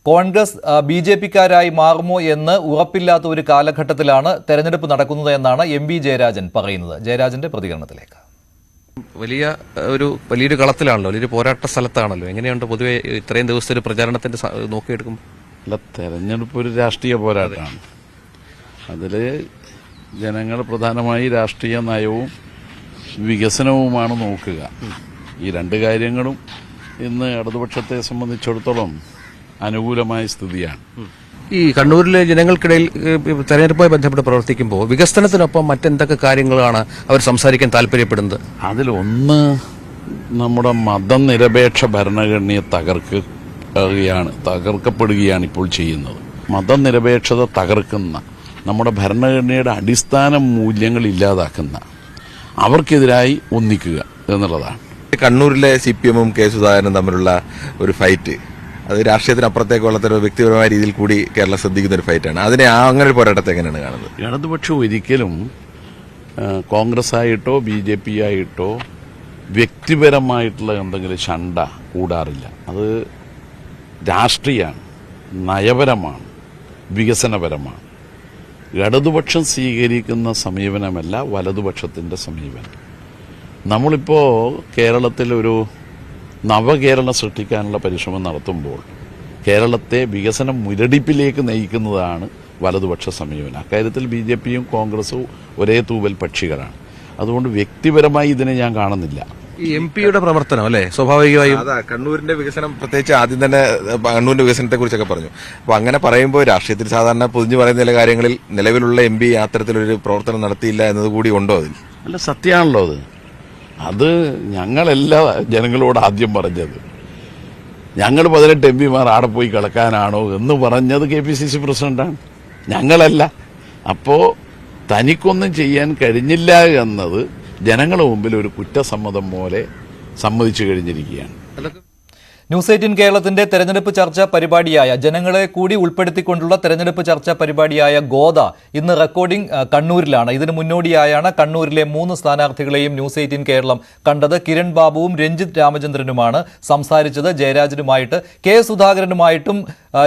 കോൺഗ്രസ് BJP-ക്കാരായി മാറുമോ എന്ന് ഉറപ്പില്ലാത്ത ഒരു കാലഘട്ടത്തിലാണ് തെരഞ്ഞെടുപ്പ് നടക്കുന്നത് എന്നാണ് MV ജയരാജൻ പറയുന്നത്. ജയരാജന്റെ പ്രതികരണത്തിലേക്ക്. വലിയൊരു കളത്തിലാണല്ലോ, വലിയൊരു പോരാട്ട സ്ഥലത്താണല്ലോ. എങ്ങനെയുണ്ട് പൊതുവെ ഇത്രയും ദിവസത്തെ ഒരു പ്രചാരണത്തിന്റെ നോക്കിയെടുക്കും? അല്ല, തെരഞ്ഞെടുപ്പ് ഒരു രാഷ്ട്രീയ പോരാട്ടമാണ്. അതിൽ ജനങ്ങൾ പ്രധാനമായി രാഷ്ട്രീയ നയവും വികസനവുമാണ് നോക്കുക. ഈ 2 കാര്യങ്ങളും ഇന്ന് ഇടതുപക്ഷത്തെ സംബന്ധിച്ചിടത്തോളം അനുകൂലമായ സ്ഥിതിയാണ്. ഈ കണ്ണൂരിലെ ജനങ്ങൾക്കിടയിൽ തെരഞ്ഞെടുപ്പുമായി ബന്ധപ്പെട്ട് പ്രവർത്തിക്കുമ്പോൾ വികസനത്തിനൊപ്പം മറ്റെന്തൊക്കെ കാര്യങ്ങളാണ് അവർ സംസാരിക്കാൻ താല്പര്യപ്പെടുന്നത്? അതിലൊന്ന് നമ്മുടെ മതനിരപേക്ഷ ഭരണഘടനയെ തകർക്കപ്പെടുകയാണ് ഇപ്പോൾ ചെയ്യുന്നത്. മതനിരപേക്ഷത തകർക്കുന്ന, നമ്മുടെ ഭരണഘടനയുടെ അടിസ്ഥാന മൂല്യങ്ങൾ ഇല്ലാതാക്കുന്ന അവർക്കെതിരായി ഒന്നിക്കുക എന്നുള്ളതാണ്. കണ്ണൂരിലെ CPM-ഉം K സുധാകരനും തമ്മിലുള്ള ഒരു ഫൈറ്റ്, അത് രാഷ്ട്രീയത്തിനപ്പുറത്തേക്കുള്ള വ്യക്തിപരമായ രീതിയിൽ കൂടി കേരളം ശ്രദ്ധിക്കുന്ന ഒരു ഫൈറ്റാണ്. അങ്ങനെ ഒരു പോരാട്ടത്തെ എങ്ങനെയാണ് കാണുന്നത്? ഇടതുപക്ഷം ഒരിക്കലും കോൺഗ്രസ് ആയിട്ടോ BJP ആയിട്ടോ വ്യക്തിപരമായിട്ടുള്ള എന്തെങ്കിലും ശണ്ട കൂടാറില്ല. അത് രാഷ്ട്രീയമാണ്, നയപരമാണ്, വികസനപരമാണ്. ഇടതുപക്ഷം സ്വീകരിക്കുന്ന സമീപനമല്ല വലതുപക്ഷത്തിൻ്റെ സമീപനം. നമ്മളിപ്പോൾ കേരളത്തിൽ ഒരു നവകേരളം സൃഷ്ടിക്കാനുള്ള പരിശ്രമം നടത്തുമ്പോൾ കേരളത്തെ വികസന മുരടിപ്പിലേക്ക് നയിക്കുന്നതാണ് വലതുപക്ഷ സമീപനം. അക്കാര്യത്തിൽ BJPയും കോൺഗ്രസും ഒരേ തൂവൽ പക്ഷികളാണ്. അതുകൊണ്ട് വ്യക്തിപരമായി ഇതിനെ ഞാൻ കാണുന്നില്ല. ഈ MP-യുടെ പ്രവർത്തനം അല്ലേ സ്വാഭാവികമായും അതാ കണ്ണൂരിന്റെ വികസനം, പ്രത്യേകിച്ച് ആദ്യം തന്നെ കണ്ണൂരിന്റെ വികസനത്തെ കുറിച്ചൊക്കെ പറഞ്ഞു. അപ്പൊ അങ്ങനെ പറയുമ്പോൾ രാഷ്ട്രീയത്തിൽ സാധാരണ പൊതിഞ്ഞു പറയുന്ന ചില കാര്യങ്ങളിൽ നിലവിലുള്ള MP അത്തരത്തിലൊരു പ്രവർത്തനം നടത്തിയില്ല എന്നതുകൂടി ഉണ്ടോ അതിൽ? അല്ല, സത്യമാണല്ലോ അത്. അത് ഞങ്ങളെല്ലാ ജനങ്ങളോട് ആദ്യം പറഞ്ഞത്. ഞങ്ങൾ 18 MP-മാർ ആടെ പോയി കളക്കാനാണോ എന്ന് പറഞ്ഞത് KPCC പ്രസിഡന്റാണ്, ഞങ്ങളല്ല. അപ്പോൾ തനിക്കൊന്നും ചെയ്യാൻ കഴിഞ്ഞില്ല എന്നത് ജനങ്ങളുടെ മുമ്പിൽ ഒരു കുറ്റസമ്മതം പോലെ സമ്മതിച്ചു കഴിഞ്ഞിരിക്കുകയാണ്. ന്യൂസ് 18 കേരളത്തിന്റെ തെരഞ്ഞെടുപ്പ് ചർച്ചാ പരിപാടിയായ ജനങ്ങളെ കൂടി ഉൾപ്പെടുത്തിക്കൊണ്ടുള്ള തെരഞ്ഞെടുപ്പ് ചർച്ചാ പരിപാടിയായ ഗോദ ഇന്ന് റെക്കോർഡിംഗ് കണ്ണൂരിലാണ്. ഇതിന് മുന്നോടിയായാണ് കണ്ണൂരിലെ 3 സ്ഥാനാർത്ഥികളെയും ന്യൂസ് 18 കേരളം കണ്ടത്. കിരൺ ബാബുവും രഞ്ജിത്ത് രാമചന്ദ്രനുമാണ് സംസാരിച്ചത്. ജയരാജനുമായിട്ട് K സുധാകരനുമായിട്ടും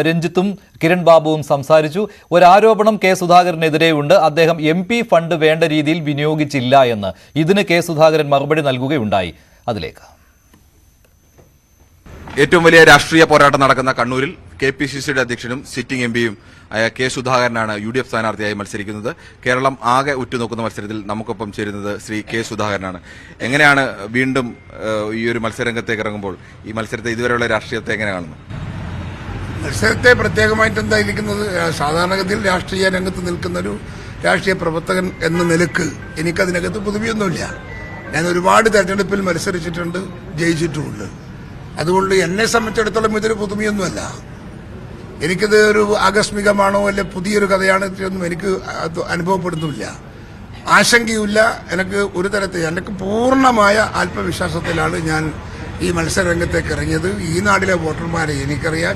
രഞ്ജിത്തും കിരൺ ബാബുവും സംസാരിച്ചു. ഒരാരോപണം K സുധാകരനെതിരെയുണ്ട്. അദ്ദേഹം MP ഫണ്ട് വേണ്ട രീതിയിൽ വിനിയോഗിച്ചില്ല എന്ന്. ഇതിന് K സുധാകരൻ മറുപടി നൽകുകയുണ്ടായി. അതിലേക്ക് ഏറ്റവും വലിയ രാഷ്ട്രീയ പോരാട്ടം നടക്കുന്ന കണ്ണൂരിൽ KPCCയുടെ അധ്യക്ഷനും സിറ്റിംഗ് MP-യും ആയ K സുധാകരനാണ് UDF സ്ഥാനാർത്ഥിയായി മത്സരിക്കുന്നത്. കേരളം ആകെ ഉറ്റുനോക്കുന്ന മത്സരത്തിൽ നമുക്കൊപ്പം ചേരുന്നത് ശ്രീ K സുധാകരനാണ്. എങ്ങനെയാണ് വീണ്ടും ഈ ഒരു മത്സരരംഗത്തേക്ക് ഇറങ്ങുമ്പോൾ ഈ മത്സരത്തെ ഇതുവരെയുള്ള രാഷ്ട്രീയത്തെ എങ്ങനെ കാണുന്നു? മത്സരത്തെ പ്രത്യേകമായിട്ട് എന്തായിരിക്കുന്നത്, സാധാരണഗതിയിൽ രാഷ്ട്രീയ രംഗത്ത് നിൽക്കുന്നൊരു രാഷ്ട്രീയ പ്രവർത്തകൻ എന്ന നിലക്ക് എനിക്കതിനകത്ത് പുതുമയൊന്നുമില്ല. ഞാൻ ഒരുപാട് തെരഞ്ഞെടുപ്പിൽ മത്സരിച്ചിട്ടുണ്ട്, ജയിച്ചിട്ടുമുണ്ട്. അതുകൊണ്ട് എന്നെ സംബന്ധിച്ചിടത്തോളം ഇതൊരു പുതുമയൊന്നുമല്ല. എനിക്കിത് ഒരു ആകസ്മികമാണോ അല്ലെ പുതിയൊരു കഥയാണ് ഒന്നും എനിക്ക് അനുഭവപ്പെടുന്നില്ല, ആശങ്കയുമില്ല. എനിക്ക് ഒരു തരത്തിൽ എനിക്ക് പൂർണ്ണമായ ആത്മവിശ്വാസത്തിലാണ് ഞാൻ ഈ മത്സരരംഗത്തേക്ക് ഇറങ്ങിയത്. ഈ നാട്ടിലെ വോട്ടർമാരെ എനിക്കറിയാം.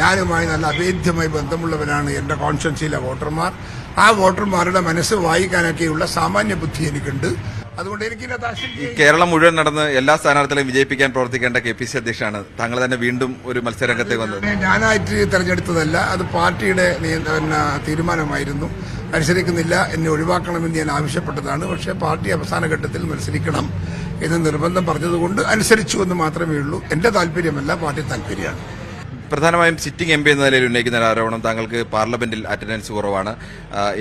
ഞാനുമായി നല്ല അഭേദ്യമായി ബന്ധമുള്ളവരാണ് എൻ്റെ കോൺസ്റ്റിറ്റ്യുവൻസിയിലെ വോട്ടർമാർ. ആ വോട്ടർമാരുടെ മനസ്സ് വായിക്കാനൊക്കെയുള്ള സാമാന്യ ബുദ്ധി എനിക്കുണ്ട്. അതുകൊണ്ട് ഈ കേരളം മുഴുവൻ നടന്ന് എല്ലാ സ്ഥാനാർത്ഥികളെയും വിജയിപ്പിക്കാൻ പ്രവർത്തിക്കേണ്ട KPCC അധ്യക്ഷനാണ് താങ്കൾ തന്നെ വീണ്ടും ഒരു മത്സരരംഗത്തേക്ക് വന്നത്. ഞാനായിട്ട് തെരഞ്ഞെടുത്തതല്ല, അത് പാർട്ടിയുടെ തീരുമാനമായിരുന്നു. മത്സരിക്കുന്നില്ല, എന്നെ ഒഴിവാക്കണമെന്ന് ഞാൻ ആവശ്യപ്പെട്ടതാണ്. പക്ഷേ പാർട്ടി അവസാന ഘട്ടത്തിൽ മത്സരിക്കണം എന്ന് നിർബന്ധം പറഞ്ഞതുകൊണ്ട് അനുസരിച്ചു എന്ന് മാത്രമേ ഉള്ളൂ. എന്റെ താല്പര്യമല്ല, പാർട്ടി താല്പര്യമാണ്. പ്രധാനമായും സിറ്റിംഗ് MP എന്ന നിലയിൽ ഉന്നയിക്കുന്ന ആരോപണം താങ്കൾക്ക് പാർലമെന്റിൽ അറ്റൻഡൻസ് കുറവാണ്.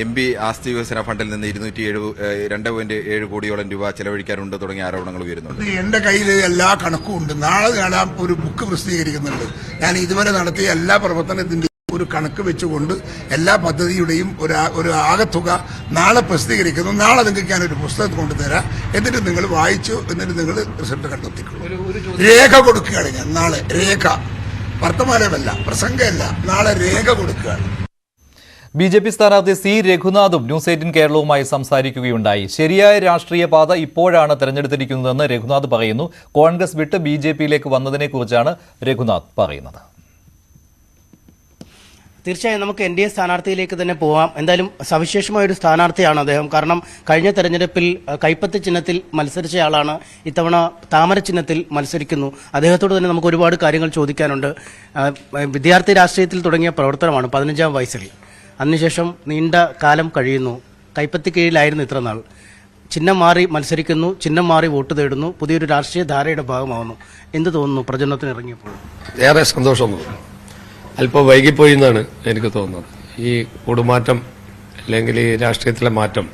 MP ആസ്തി വികസന ഫണ്ടിൽ നിന്ന് 2.7 കോടിയോളം രൂപ ചെലവഴിക്കാറുണ്ട് തുടങ്ങിയ ആരോപണങ്ങൾ ഉയരുന്നുണ്ട്. എന്റെ കയ്യിൽ എല്ലാ കണക്കും ഉണ്ട്. നാളെ ഞാൻ ഒരു ബുക്ക് പ്രസിദ്ധീകരിക്കുന്നുണ്ട്. ഞാൻ ഇതുവരെ നടത്തിയ എല്ലാ പ്രവർത്തനത്തിന്റെ ഒരു കണക്ക് വെച്ചുകൊണ്ട് എല്ലാ പദ്ധതിയുടെയും ഒരു ആകത്തുക നാളെ പ്രസിദ്ധീകരിക്കുന്നു. നാളെ നിങ്ങൾക്ക് ഞാനൊരു പുസ്തകം കൊണ്ടുതരാം. എന്നിട്ട് നിങ്ങൾ വായിച്ചു, എന്നിട്ട് നിങ്ങൾ റിസൾട്ട് കണ്ടെത്തിക്കോളൂ. രേഖ കൊടുക്കുകയാണ് ഞാൻ നാളെ. രേഖ, വർത്തമാനമല്ല, പ്രസംഗമല്ല, നാളെ രേഖ കൊടുക്കുകയാണ്. BJP സ്ഥാനാർത്ഥി C രഘുനാഥും ന്യൂസ് 18 കേരളവുമായി സംസാരിക്കുകയുണ്ടായി. ശരിയായ രാഷ്ട്രീയ പാത ഇപ്പോഴാണ് തെരഞ്ഞെടുത്തിരിക്കുന്നതെന്ന് രഘുനാഥ് പറയുന്നു. കോൺഗ്രസ് വിട്ട് BJPയിലേക്ക് വന്നതിനെക്കുറിച്ചാണ് രഘുനാഥ് പറയുന്നത്. തീർച്ചയായും നമുക്ക് NDA സ്ഥാനാർത്ഥിയിലേക്ക് തന്നെ പോവാം. എന്തായാലും സവിശേഷമായ ഒരു സ്ഥാനാർത്ഥിയാണ് അദ്ദേഹം. കാരണം കഴിഞ്ഞ തെരഞ്ഞെടുപ്പിൽ കൈപ്പത്തി ചിഹ്നത്തിൽ മത്സരിച്ചയാളാണ്. ഇത്തവണ താമര ചിഹ്നത്തിൽ മത്സരിക്കുന്നു. അദ്ദേഹത്തോട് തന്നെ നമുക്ക് ഒരുപാട് കാര്യങ്ങൾ ചോദിക്കാനുണ്ട്. വിദ്യാർത്ഥി രാഷ്ട്രീയത്തിൽ തുടങ്ങിയ പ്രവർത്തനമാണ് 15-ാം വയസ്സിൽ. അതിനുശേഷം നീണ്ട കാലം കഴിയുന്നു. കൈപ്പത്തി കീഴിലായിരുന്നു ഇത്ര നാൾ. ചിഹ്നം മാറി മത്സരിക്കുന്നു, ചിഹ്നം മാറി വോട്ട് തേടുന്നു, പുതിയൊരു രാഷ്ട്രീയ ധാരയുടെ ഭാഗമാവുന്നു. എന്ത് തോന്നുന്നു പ്രചരണത്തിന് ഇറങ്ങിയപ്പോൾ? ഏറെ സന്തോഷം തോന്നുന്നു. അല്പം വൈകിപ്പോയി എന്നാണ് എനിക്ക് തോന്നുന്നത്. ഈ കൂടുമാറ്റം അല്ലെങ്കിൽ ഈ രാഷ്ട്രീയത്തിലെ മാറ്റം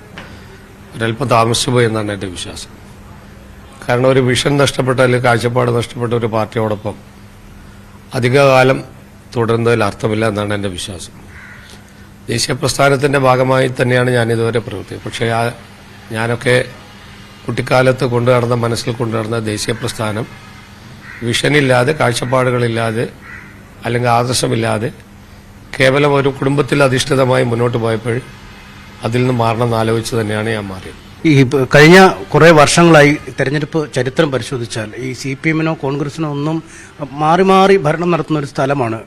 ഒരല്പം താമസിച്ചു പോയി എന്നാണ് എൻ്റെ വിശ്വാസം. കാരണം ഒരു വിഷൻ നഷ്ടപ്പെട്ട അല്ലെങ്കിൽ കാഴ്ചപ്പാട് നഷ്ടപ്പെട്ട ഒരു പാർട്ടിയോടൊപ്പം അധികകാലം തുടരുന്നതിൽ അർത്ഥമില്ല എന്നാണ് എൻ്റെ വിശ്വാസം. ദേശീയ പ്രസ്ഥാനത്തിൻ്റെ ഭാഗമായി തന്നെയാണ് ഞാനിതുവരെ പ്രവർത്തിച്ചത്. പക്ഷേ ഞാനൊക്കെ കുട്ടിക്കാലത്ത് കൊണ്ടുനടന്ന, മനസ്സിൽ കൊണ്ടുനടന്ന ദേശീയ പ്രസ്ഥാനം വിഷനില്ലാതെ, കാഴ്ചപ്പാടുകളില്ലാതെ അല്ലെങ്കിൽ ആദർശമില്ലാതെ കേവലം ഒരു കുടുംബത്തിൽ അധിഷ്ഠിതമായി മുന്നോട്ട് പോയപ്പോൾ അതിൽ നിന്ന് മാറണമെന്ന് ആലോചിച്ച് തന്നെയാണ് ഞാൻ മാറിയത്. ഈ കഴിഞ്ഞ കുറേ വർഷങ്ങളായി തെരഞ്ഞെടുപ്പ് ചരിത്രം പരിശോധിച്ചാൽ ഈ CPM-നോ കോൺഗ്രസിനോ ഒന്നും മാറി മാറി ഭരണം നടത്തുന്ന ഒരു സ്ഥലമാണ്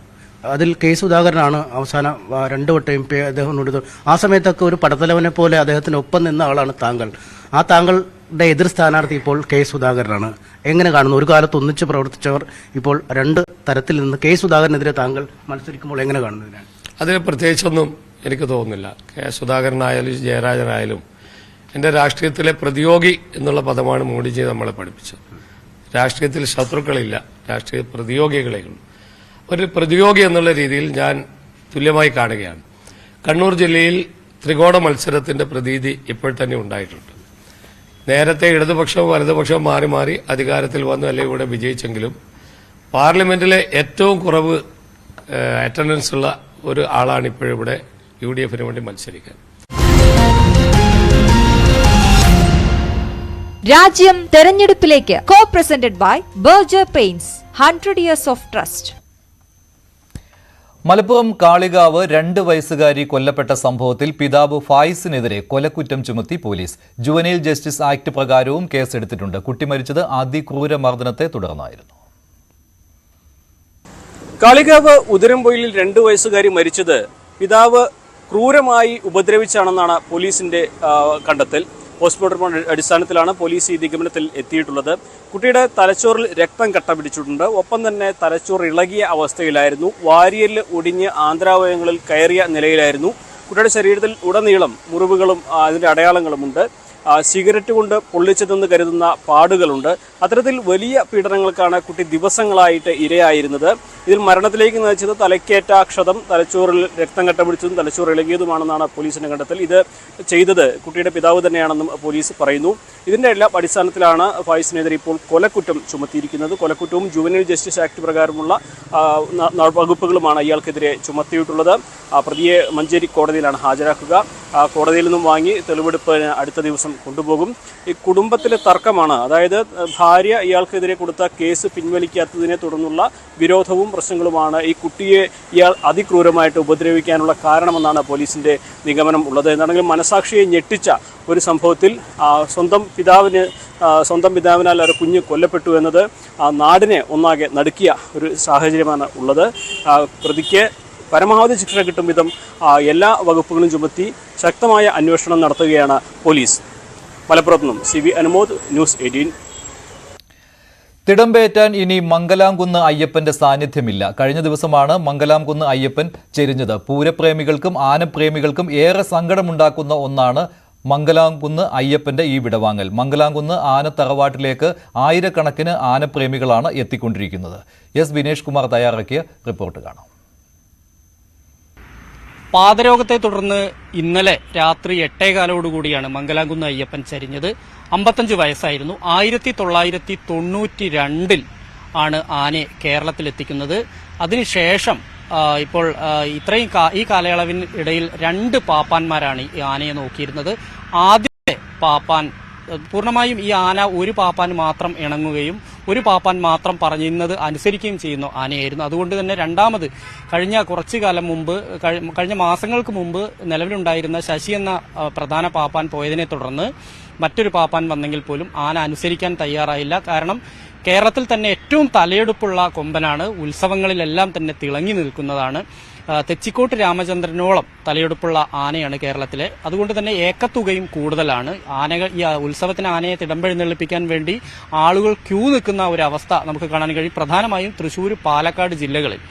അതിൽ കെ സുധാകരനാണ് അവസാനം 2 വട്ടം MP അദ്ദേഹം കൊടുത്തു. ആ സമയത്തൊക്കെ ഒരു പടത്തലവനെ പോലെ അദ്ദേഹത്തിനൊപ്പം നിന്ന ആളാണ് താങ്കൾ. ആ താങ്കളുടെ എതിർ സ്ഥാനാർത്ഥി ഇപ്പോൾ കെ സുധാകരനാണ്. എങ്ങനെ കാണുന്നു? ഒരു കാലത്ത് ഒന്നിച്ച് പ്രവർത്തിച്ചവർ ഇപ്പോൾ 2 തരത്തിൽ നിന്ന് കെ സുധാകരനെതിരെ താങ്കൾ മത്സരിക്കുമ്പോൾ എങ്ങനെ കാണുന്നതിനാണ്? അതിന് പ്രത്യേകിച്ചൊന്നും എനിക്ക് തോന്നുന്നില്ല. കെ സുധാകരനായാലും ജയരാജനായാലും എൻ്റെ രാഷ്ട്രീയത്തിലെ പ്രതിയോഗി എന്നുള്ള പദമാണ് മോഡിജി നമ്മളെ പഠിപ്പിച്ചത്. രാഷ്ട്രീയത്തിൽ ശത്രുക്കളില്ല, രാഷ്ട്രീയ പ്രതിയോഗികളേ ഉള്ളൂ. ഒരു പ്രതിയോഗി എന്നുള്ള രീതിയിൽ ഞാൻ തുല്യമായി കാണുകയാണ്. കണ്ണൂർ ജില്ലയിൽ ത്രികോണ മത്സരത്തിന്റെ പ്രതീതി ഇപ്പോൾ തന്നെ ഉണ്ടായിട്ടുണ്ട്. നേരത്തെ ഇടതുപക്ഷവും വലതുപക്ഷവും മാറി മാറി അധികാരത്തിൽ വന്നു അല്ലെങ്കിൽ ഇവിടെ വിജയിച്ചെങ്കിലും പാർലമെന്റിലെ ഏറ്റവും കുറവ് അറ്റൻഡൻസ് ഉള്ള ഒരു ആളാണ് ഇപ്പോഴിവിടെ UDF-ന് വേണ്ടി മത്സരിക്കാൻ. രാജ്യം തെരഞ്ഞെടുപ്പിലേക്ക്. Co presented by Berger Paints 100 years of trust. Malappuram Kalikavu 2 വയസ്സുകാരി കൊല്ലപ്പെട്ട സംഭവത്തിൽ പിതാവ് ഫായിസിനെതിരെ കൊലക്കുറ്റം ചുമത്തി പോലീസ്. ജുവനൈൽ ജസ്റ്റിസ് ആക്ട് പ്രകാരവും കേസെടുത്തിട്ടുണ്ട്. കുട്ടി മരിച്ചത് അതിക്രൂര മർദ്ദനത്തെ തുടർന്നായിരുന്നു. കാളികാവ് ഉദരംപൊയിലിൽ 2 വയസ്സുകാരി മരിച്ചത് പിതാവ് ക്രൂരമായി ഉപദ്രവിച്ചാണെന്നാണ് പോലീസിന്റെ കണ്ടെത്തൽ. പോസ്റ്റ്മോർട്ടം അടിസ്ഥാനത്തിലാണ് പോലീസ് ഈ നിഗമനത്തിൽ എത്തിയിട്ടുള്ളത്. കുട്ടിയുടെ തലച്ചോറിൽ രക്തം കട്ട പിടിച്ചിട്ടുണ്ട്. ഒപ്പം തന്നെ തലച്ചോറ് ഇളകിയ അവസ്ഥയിലായിരുന്നു. വാരിയലിൽ ഒടിഞ്ഞ് ആന്തരാവയവങ്ങളിൽ കയറിയ നിലയിലായിരുന്നു. കുട്ടിയുടെ ശരീരത്തിൽ ഉടനീളം മുറിവുകളും അതിൻ്റെ അടയാളങ്ങളുമുണ്ട്. സിഗരറ്റ് കൊണ്ട് പൊള്ളിച്ചതെന്ന് കരുതുന്ന പാടുകളുണ്ട്. അത്തരത്തിൽ വലിയ പീഡനങ്ങൾക്കാണ് കുട്ടി ദിവസങ്ങളായിട്ട് ഇരയായിരുന്നത്. ഇതിൽ മരണത്തിലേക്ക് നയിച്ചത് തലക്കേറ്റ ക്ഷതം, തലച്ചോറിൽ രക്തം കട്ട പിടിച്ചതും തലച്ചോറ് ഇളകിയതുമാണെന്നാണ് പോലീസിന്റെ കണ്ടെത്തൽ. ഇത് ചെയ്തത് കുട്ടിയുടെ പിതാവ് തന്നെയാണെന്നും പോലീസ് പറയുന്നു. ഇതിന്റെ എല്ലാം അടിസ്ഥാനത്തിലാണ് ഫായിസിനെതിരെ ഇപ്പോൾ കൊലക്കുറ്റം ചുമത്തിയിരിക്കുന്നത്. കൊലക്കുറ്റവും ജുവനൈൽ ജസ്റ്റിസ് ആക്ട് പ്രകാരമുള്ള വകുപ്പുകളുമാണ് ഇയാൾക്കെതിരെ ചുമത്തിയിട്ടുള്ളത്. പ്രതിയെ മഞ്ചേരി കോടതിയിലാണ് ഹാജരാക്കുക. കോടതിയിൽ നിന്നും വാങ്ങി തെളിവെടുപ്പിന് അടുത്ത ദിവസം കൊണ്ടുപോകും. ഈ കുടുംബത്തിലെ തർക്കമാണ്, അതായത് ഭാര്യ ഇയാൾക്കെതിരെ കൊടുത്ത കേസ് പിൻവലിക്കാത്തതിനെ തുടർന്നുള്ള വിരോധവും പ്രശ്നങ്ങളുമാണ് ഈ കുട്ടിയെ ഇയാൾ അതിക്രൂരമായിട്ട് ഉപദ്രവിക്കാനുള്ള കാരണമെന്നാണ് പോലീസിന്റെ നിഗമനം ഉള്ളത്. എന്താണെങ്കിലും മനസാക്ഷിയെ ഞെട്ടിച്ച ഒരു സംഭവത്തിൽ സ്വന്തം പിതാവിനാൽ ഒരു കുഞ്ഞ് കൊല്ലപ്പെട്ടു എന്നത് നാടിനെ ഒന്നാകെ നടുക്കിയ ഒരു സാഹചര്യമാണ് ഉള്ളത്. പ്രതിക്ക് പരമാവധി ശിക്ഷ കിട്ടും വിധം എല്ലാ വകുപ്പുകളും ചുമത്തി ശക്തമായ അന്വേഷണം നടത്തുകയാണ് പോലീസ്. മലപ്പുറത്ത് നിന്നും CV അനുമോദ്, ന്യൂസ് 18. തിടമ്പേറ്റാൻ ഇനി മംഗലാംകുന്ന് അയ്യപ്പന്റെ സാന്നിധ്യമില്ല. കഴിഞ്ഞ ദിവസമാണ് മംഗലാംകുന്ന് അയ്യപ്പൻ ചെരിഞ്ഞത്. പൂരപ്രേമികൾക്കും ആനപ്രേമികൾക്കും ഏറെ സങ്കടമുണ്ടാക്കുന്ന ഒന്നാണ് മംഗലാംകുന്ന് അയ്യപ്പന്റെ ഈ വിടവാങ്ങൽ. മംഗലാംകുന്ന് ആനത്തറവാട്ടിലേക്ക് ആയിരക്കണക്കിന് ആനപ്രേമികളാണ് എത്തിക്കൊണ്ടിരിക്കുന്നത്. വിനേഷ് കുമാർ തയ്യാറാക്കിയ റിപ്പോർട്ട് കാണാം. പാദരോഗത്തെ തുടർന്ന് ഇന്നലെ രാത്രി 8:15 മംഗലാംകുന്ന് അയ്യപ്പൻ ചരിഞ്ഞത്. 55 വയസ്സായിരുന്നു. 1992 ആണ് ആനയെ കേരളത്തിലെത്തിക്കുന്നത്. അതിനുശേഷം ഇപ്പോൾ ഈ കാലയളവിനിടയിൽ 2 പാപ്പാന്മാരാണ് ഈ ആനയെ നോക്കിയിരുന്നത്. ആദ്യത്തെ പാപ്പാൻ പൂർണ്ണമായും ഈ ആന ഒരു പാപ്പാൻ മാത്രം ഇണങ്ങുകയും ഒരു പാപ്പാൻ മാത്രം പറയുന്നത് അനുസരിക്കുകയും ചെയ്യുന്ന ആനയായിരുന്നു. അതുകൊണ്ട് തന്നെ രണ്ടാമത് കഴിഞ്ഞ മാസങ്ങൾക്ക് മുമ്പ് നിലവിലുണ്ടായിരുന്ന ശശി എന്ന പ്രധാന പാപ്പാൻ പോയതിനെ തുടർന്ന് മറ്റൊരു പാപ്പാൻ വന്നെങ്കിൽ പോലും ആന അനുസരിക്കാൻ തയ്യാറായില്ല. കാരണം കേരളത്തിൽ തന്നെ ഏറ്റവും തലയെടുപ്പുള്ള കൊമ്പനാണ്. ഉത്സവങ്ങളിലെല്ലാം തന്നെ തിളങ്ങി നിൽക്കുന്നതാണ്. തെച്ചിക്കോട്ട് രാമചന്ദ്രനോളം തലയെടുപ്പുള്ള ആനയാണ് കേരളത്തിലെ. അതുകൊണ്ട് തന്നെ ഏക്കത്തുകയും കൂടുതലാണ്. ഈ ഉത്സവത്തിന് ആനയെ തിടമ്പെഴുന്നള്ളിപ്പിക്കാൻ വേണ്ടി ആളുകൾ ക്യൂ നിൽക്കുന്ന ഒരു അവസ്ഥ നമുക്ക് കാണാൻ കഴിയും. പ്രധാനമായും തൃശ്ശൂർ, പാലക്കാട് ജില്ലകളിൽ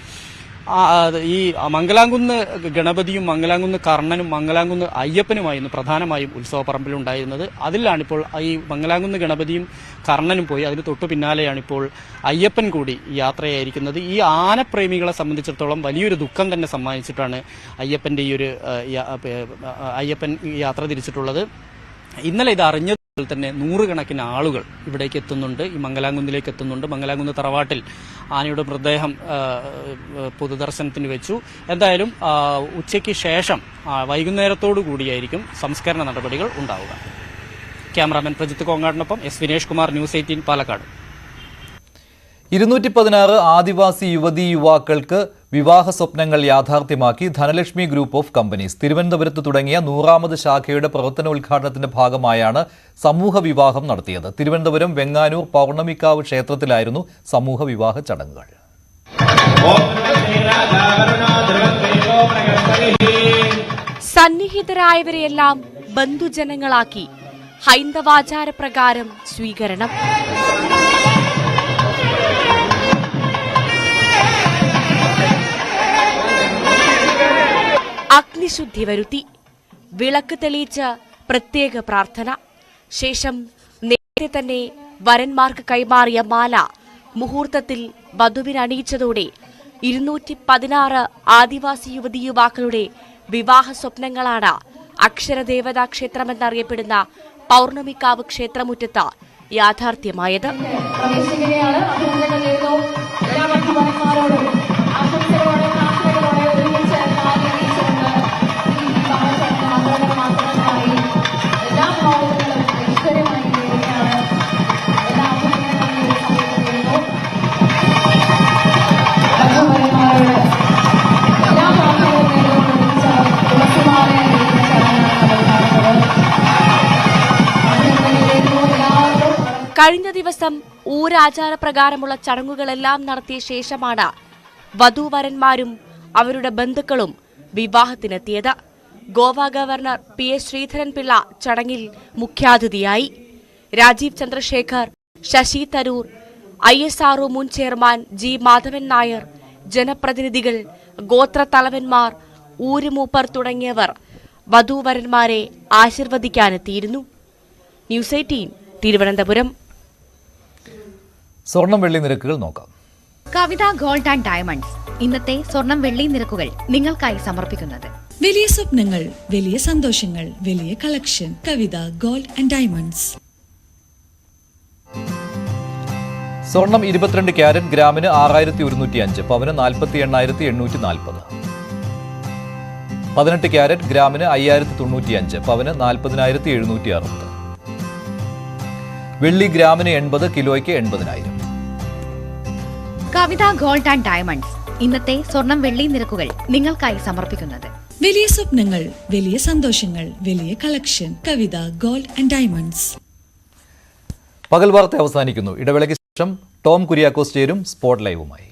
ഈ മംഗലാംകുന്ന് ഗണപതിയും മംഗലാംകുന്ന് കർണനും മംഗലാംകുന്ന് അയ്യപ്പനുമായിരുന്നു പ്രധാനമായും ഉത്സവപ്പറമ്പിലുണ്ടായിരുന്നത്. അതിലാണിപ്പോൾ ഈ മംഗലാംകുന്ന് ഗണപതിയും കർണനും പോയി. അതിന് തൊട്ടു പിന്നാലെയാണിപ്പോൾ അയ്യപ്പൻ കൂടി യാത്രയായിരിക്കുന്നത്. ഈ ആനപ്രേമികളെ സംബന്ധിച്ചിടത്തോളം വലിയൊരു ദുഃഖം തന്നെ സമ്മാനിച്ചിട്ടാണ് അയ്യപ്പന്റെ അയ്യപ്പൻ യാത്ര തിരിച്ചിട്ടുള്ളത്. ഇന്നലെ ഇത് അറിഞ്ഞ തന്നെ 100 കണക്കിന് ആളുകൾ ഇവിടേക്ക് എത്തുന്നുണ്ട്, ഈ മംഗലാംകുന്നിലേക്ക് എത്തുന്നുണ്ട്. മംഗലാംകുന്ന് തറവാട്ടിൽ ആനയുടെ മൃതദേഹം പൊതുദർശനത്തിന് വെച്ചു. എന്തായാലും ഉച്ചയ്ക്ക് ശേഷം വൈകുന്നേരത്തോടു കൂടിയായിരിക്കും സംസ്കരണ നടപടികൾ ഉണ്ടാവുക. ക്യാമറാമാൻ പ്രജിത്ത് കോങ്ങാടിനൊപ്പം വിനേഷ് കുമാർ, ന്യൂസ് 18 പാലക്കാട്. 216 ആദിവാസി യുവതീ യുവാക്കൾക്ക് വിവാഹ സ്വപ്നങ്ങൾ യാഥാർത്ഥ്യമാക്കി ധനലക്ഷ്മി ഗ്രൂപ്പ് ഓഫ് കമ്പനീസ്. തിരുവനന്തപുരത്ത് തുടങ്ങിയ 100ാമത് ശാഖയുടെ പ്രവർത്തനോദ്ഘാടനത്തിന്റെ ഭാഗമായാണ് സമൂഹ വിവാഹം നടത്തിയത്. തിരുവനന്തപുരം വെങ്ങാനൂർ പൗർണമിക്കാവ് ക്ഷേത്രത്തിലായിരുന്നു സമൂഹ വിവാഹ ചടങ്ങുകൾ. സന്നിഹിതരായവരെയെല്ലാം ബന്ധുജനങ്ങളാക്കി ഹൈന്ദവാചാരപ്രകാരം സ്വീകരണം. അഗ്നിശുദ്ധി വരുത്തി വിളക്ക് തെളിയിച്ച് പ്രത്യേക പ്രാർത്ഥന. ശേഷം നേരത്തെ തന്നെ വരന്മാർക്ക് കൈമാറിയ മാല മുഹൂർത്തത്തിൽ വധുവിനണിയിച്ചതോടെ 216 ആദിവാസി യുവതീയുവാക്കളുടെ വിവാഹ സ്വപ്നങ്ങളാണ് അക്ഷരദേവതാ ക്ഷേത്രമെന്നറിയപ്പെടുന്ന പൗർണമിക്കാവ് ക്ഷേത്രമുറ്റത്ത് യാഥാർത്ഥ്യമായത്. കഴിഞ്ഞ ദിവസം ഊരാചാരപ്രകാരമുള്ള ചടങ്ങുകളെല്ലാം നടത്തിയ ശേഷമാണ് വധൂവരന്മാരും അവരുടെ ബന്ധുക്കളും വിവാഹത്തിനെത്തിയത്. ഗോവ ഗവർണർ PS ശ്രീധരൻപിള്ള ചടങ്ങിൽ മുഖ്യാതിഥിയായി. രാജീവ് ചന്ദ്രശേഖർ, ശശി തരൂർ, ISRO മുൻ ചെയർമാൻ G മാധവൻ നായർ, ജനപ്രതിനിധികൾ, ഗോത്രത്തലവന്മാർ, ഊരുമൂപ്പർ തുടങ്ങിയവർ വധൂവരന്മാരെ ആശീർവദിക്കാനെത്തിയിരുന്നു. ന്യൂസ് 18 തിരുവനന്തപുരം. സ്വർണം വെള്ളി നിരക്കുകൾ നോക്കാം. കവിത ഗോൾഡ് ആൻഡ് ഡയമണ്ട്സ് ഇന്നത്തെ സ്വർണം വെള്ളി നിരക്കുകൾ നിങ്ങൾക്കായി സമർപ്പിക്കുന്നത്. വലിയ സ്വപ്നങ്ങൾ, വലിയ സന്തോഷങ്ങൾ, വലിയ collection. Kavitha gold and diamonds. സ്വർണം 22 ക്യാരറ്റ് ഗ്രാമിന് 6105, പവന് 48,840. 18 ക്യാരറ്റ് ഗ്രാമിന് 5095, പവന് 40,760. വെള്ളി ഗ്രാമിന് 80, കിലോയ്ക്ക് 80,000. കവിത ഗോൾഡ് ആൻഡ് ഡയമണ്ട്സ് ഇന്നത്തെ സ്വർണം വെള്ളി നിരക്കുകൾ നിങ്ങൾക്കായി സമർപ്പിക്കുന്നത്. വലിയ സ്വപ്നങ്ങൾ, വലിയ സന്തോഷങ്ങൾ, വലിയ collection. Kavitha gold and diamonds. പകൽ വാർത്ത അവസാനിക്കുന്നു. ഇടവേളയ്ക്ക് ശേഷം ടോം കുര്യാക്കോസ് ചേരും സ്പോട്ട് ലൈവുമായി.